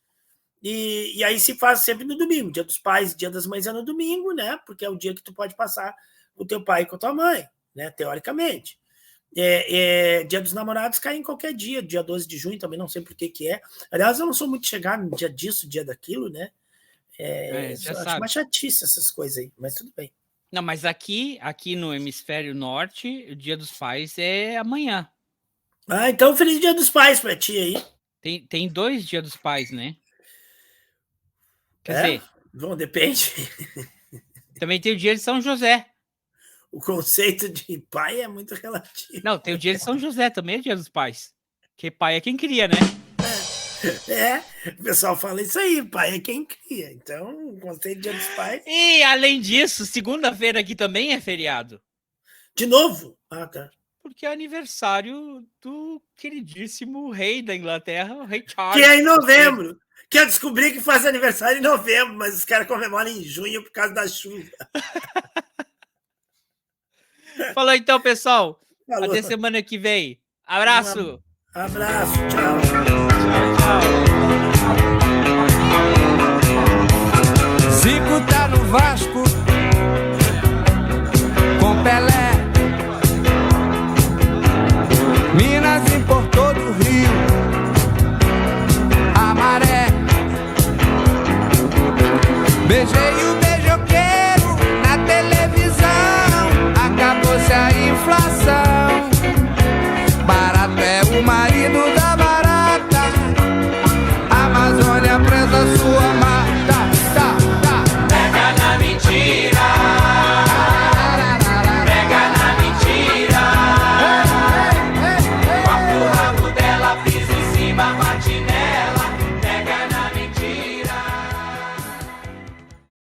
E aí se faz sempre no domingo. Dia dos Pais, Dia das Mães é no domingo, né? Porque é o dia que tu pode passar com o teu pai e com a tua mãe, né? Teoricamente. Dia dos Namorados cai em qualquer dia. Dia 12 de junho também, não sei por que é. Aliás, eu não sou muito chegado no dia disso, dia daquilo, né? Já acho sabe. uma chatice essas coisas aí, mas tudo bem. Não, mas aqui no hemisfério norte, o Dia dos Pais é amanhã. Ah, então feliz Dia dos Pais pra ti aí. Tem 2 Dia dos Pais, né? Quer dizer... Bom, depende. Também tem o Dia de São José. O conceito de pai é muito relativo. Não, tem o Dia de São José também, é Dia dos Pais. Que pai é quem cria, né? O pessoal fala isso aí, pai é quem cria. Então, o conceito de Dia dos Pais... E, além disso, segunda-feira aqui também é feriado. De novo? Ah, tá. Porque é aniversário do queridíssimo rei da Inglaterra, o rei Charles. Que é em novembro. Que eu descobri que faz aniversário em novembro, mas os caras comemoram em junho por causa da chuva. Falou então, pessoal. Falou. Até semana que vem. Abraço. Abraço. Tchau. Zico tá no Vasco com Pelé. Minas importou do Rio a maré. Beijei o beijoqueiro na televisão. Acabou-se a inflação. Barato é o marido da barata. Amazônia presa sua mata. Pega na mentira. Pega na mentira. Com a rabo dela, pisa em cima, bate nela.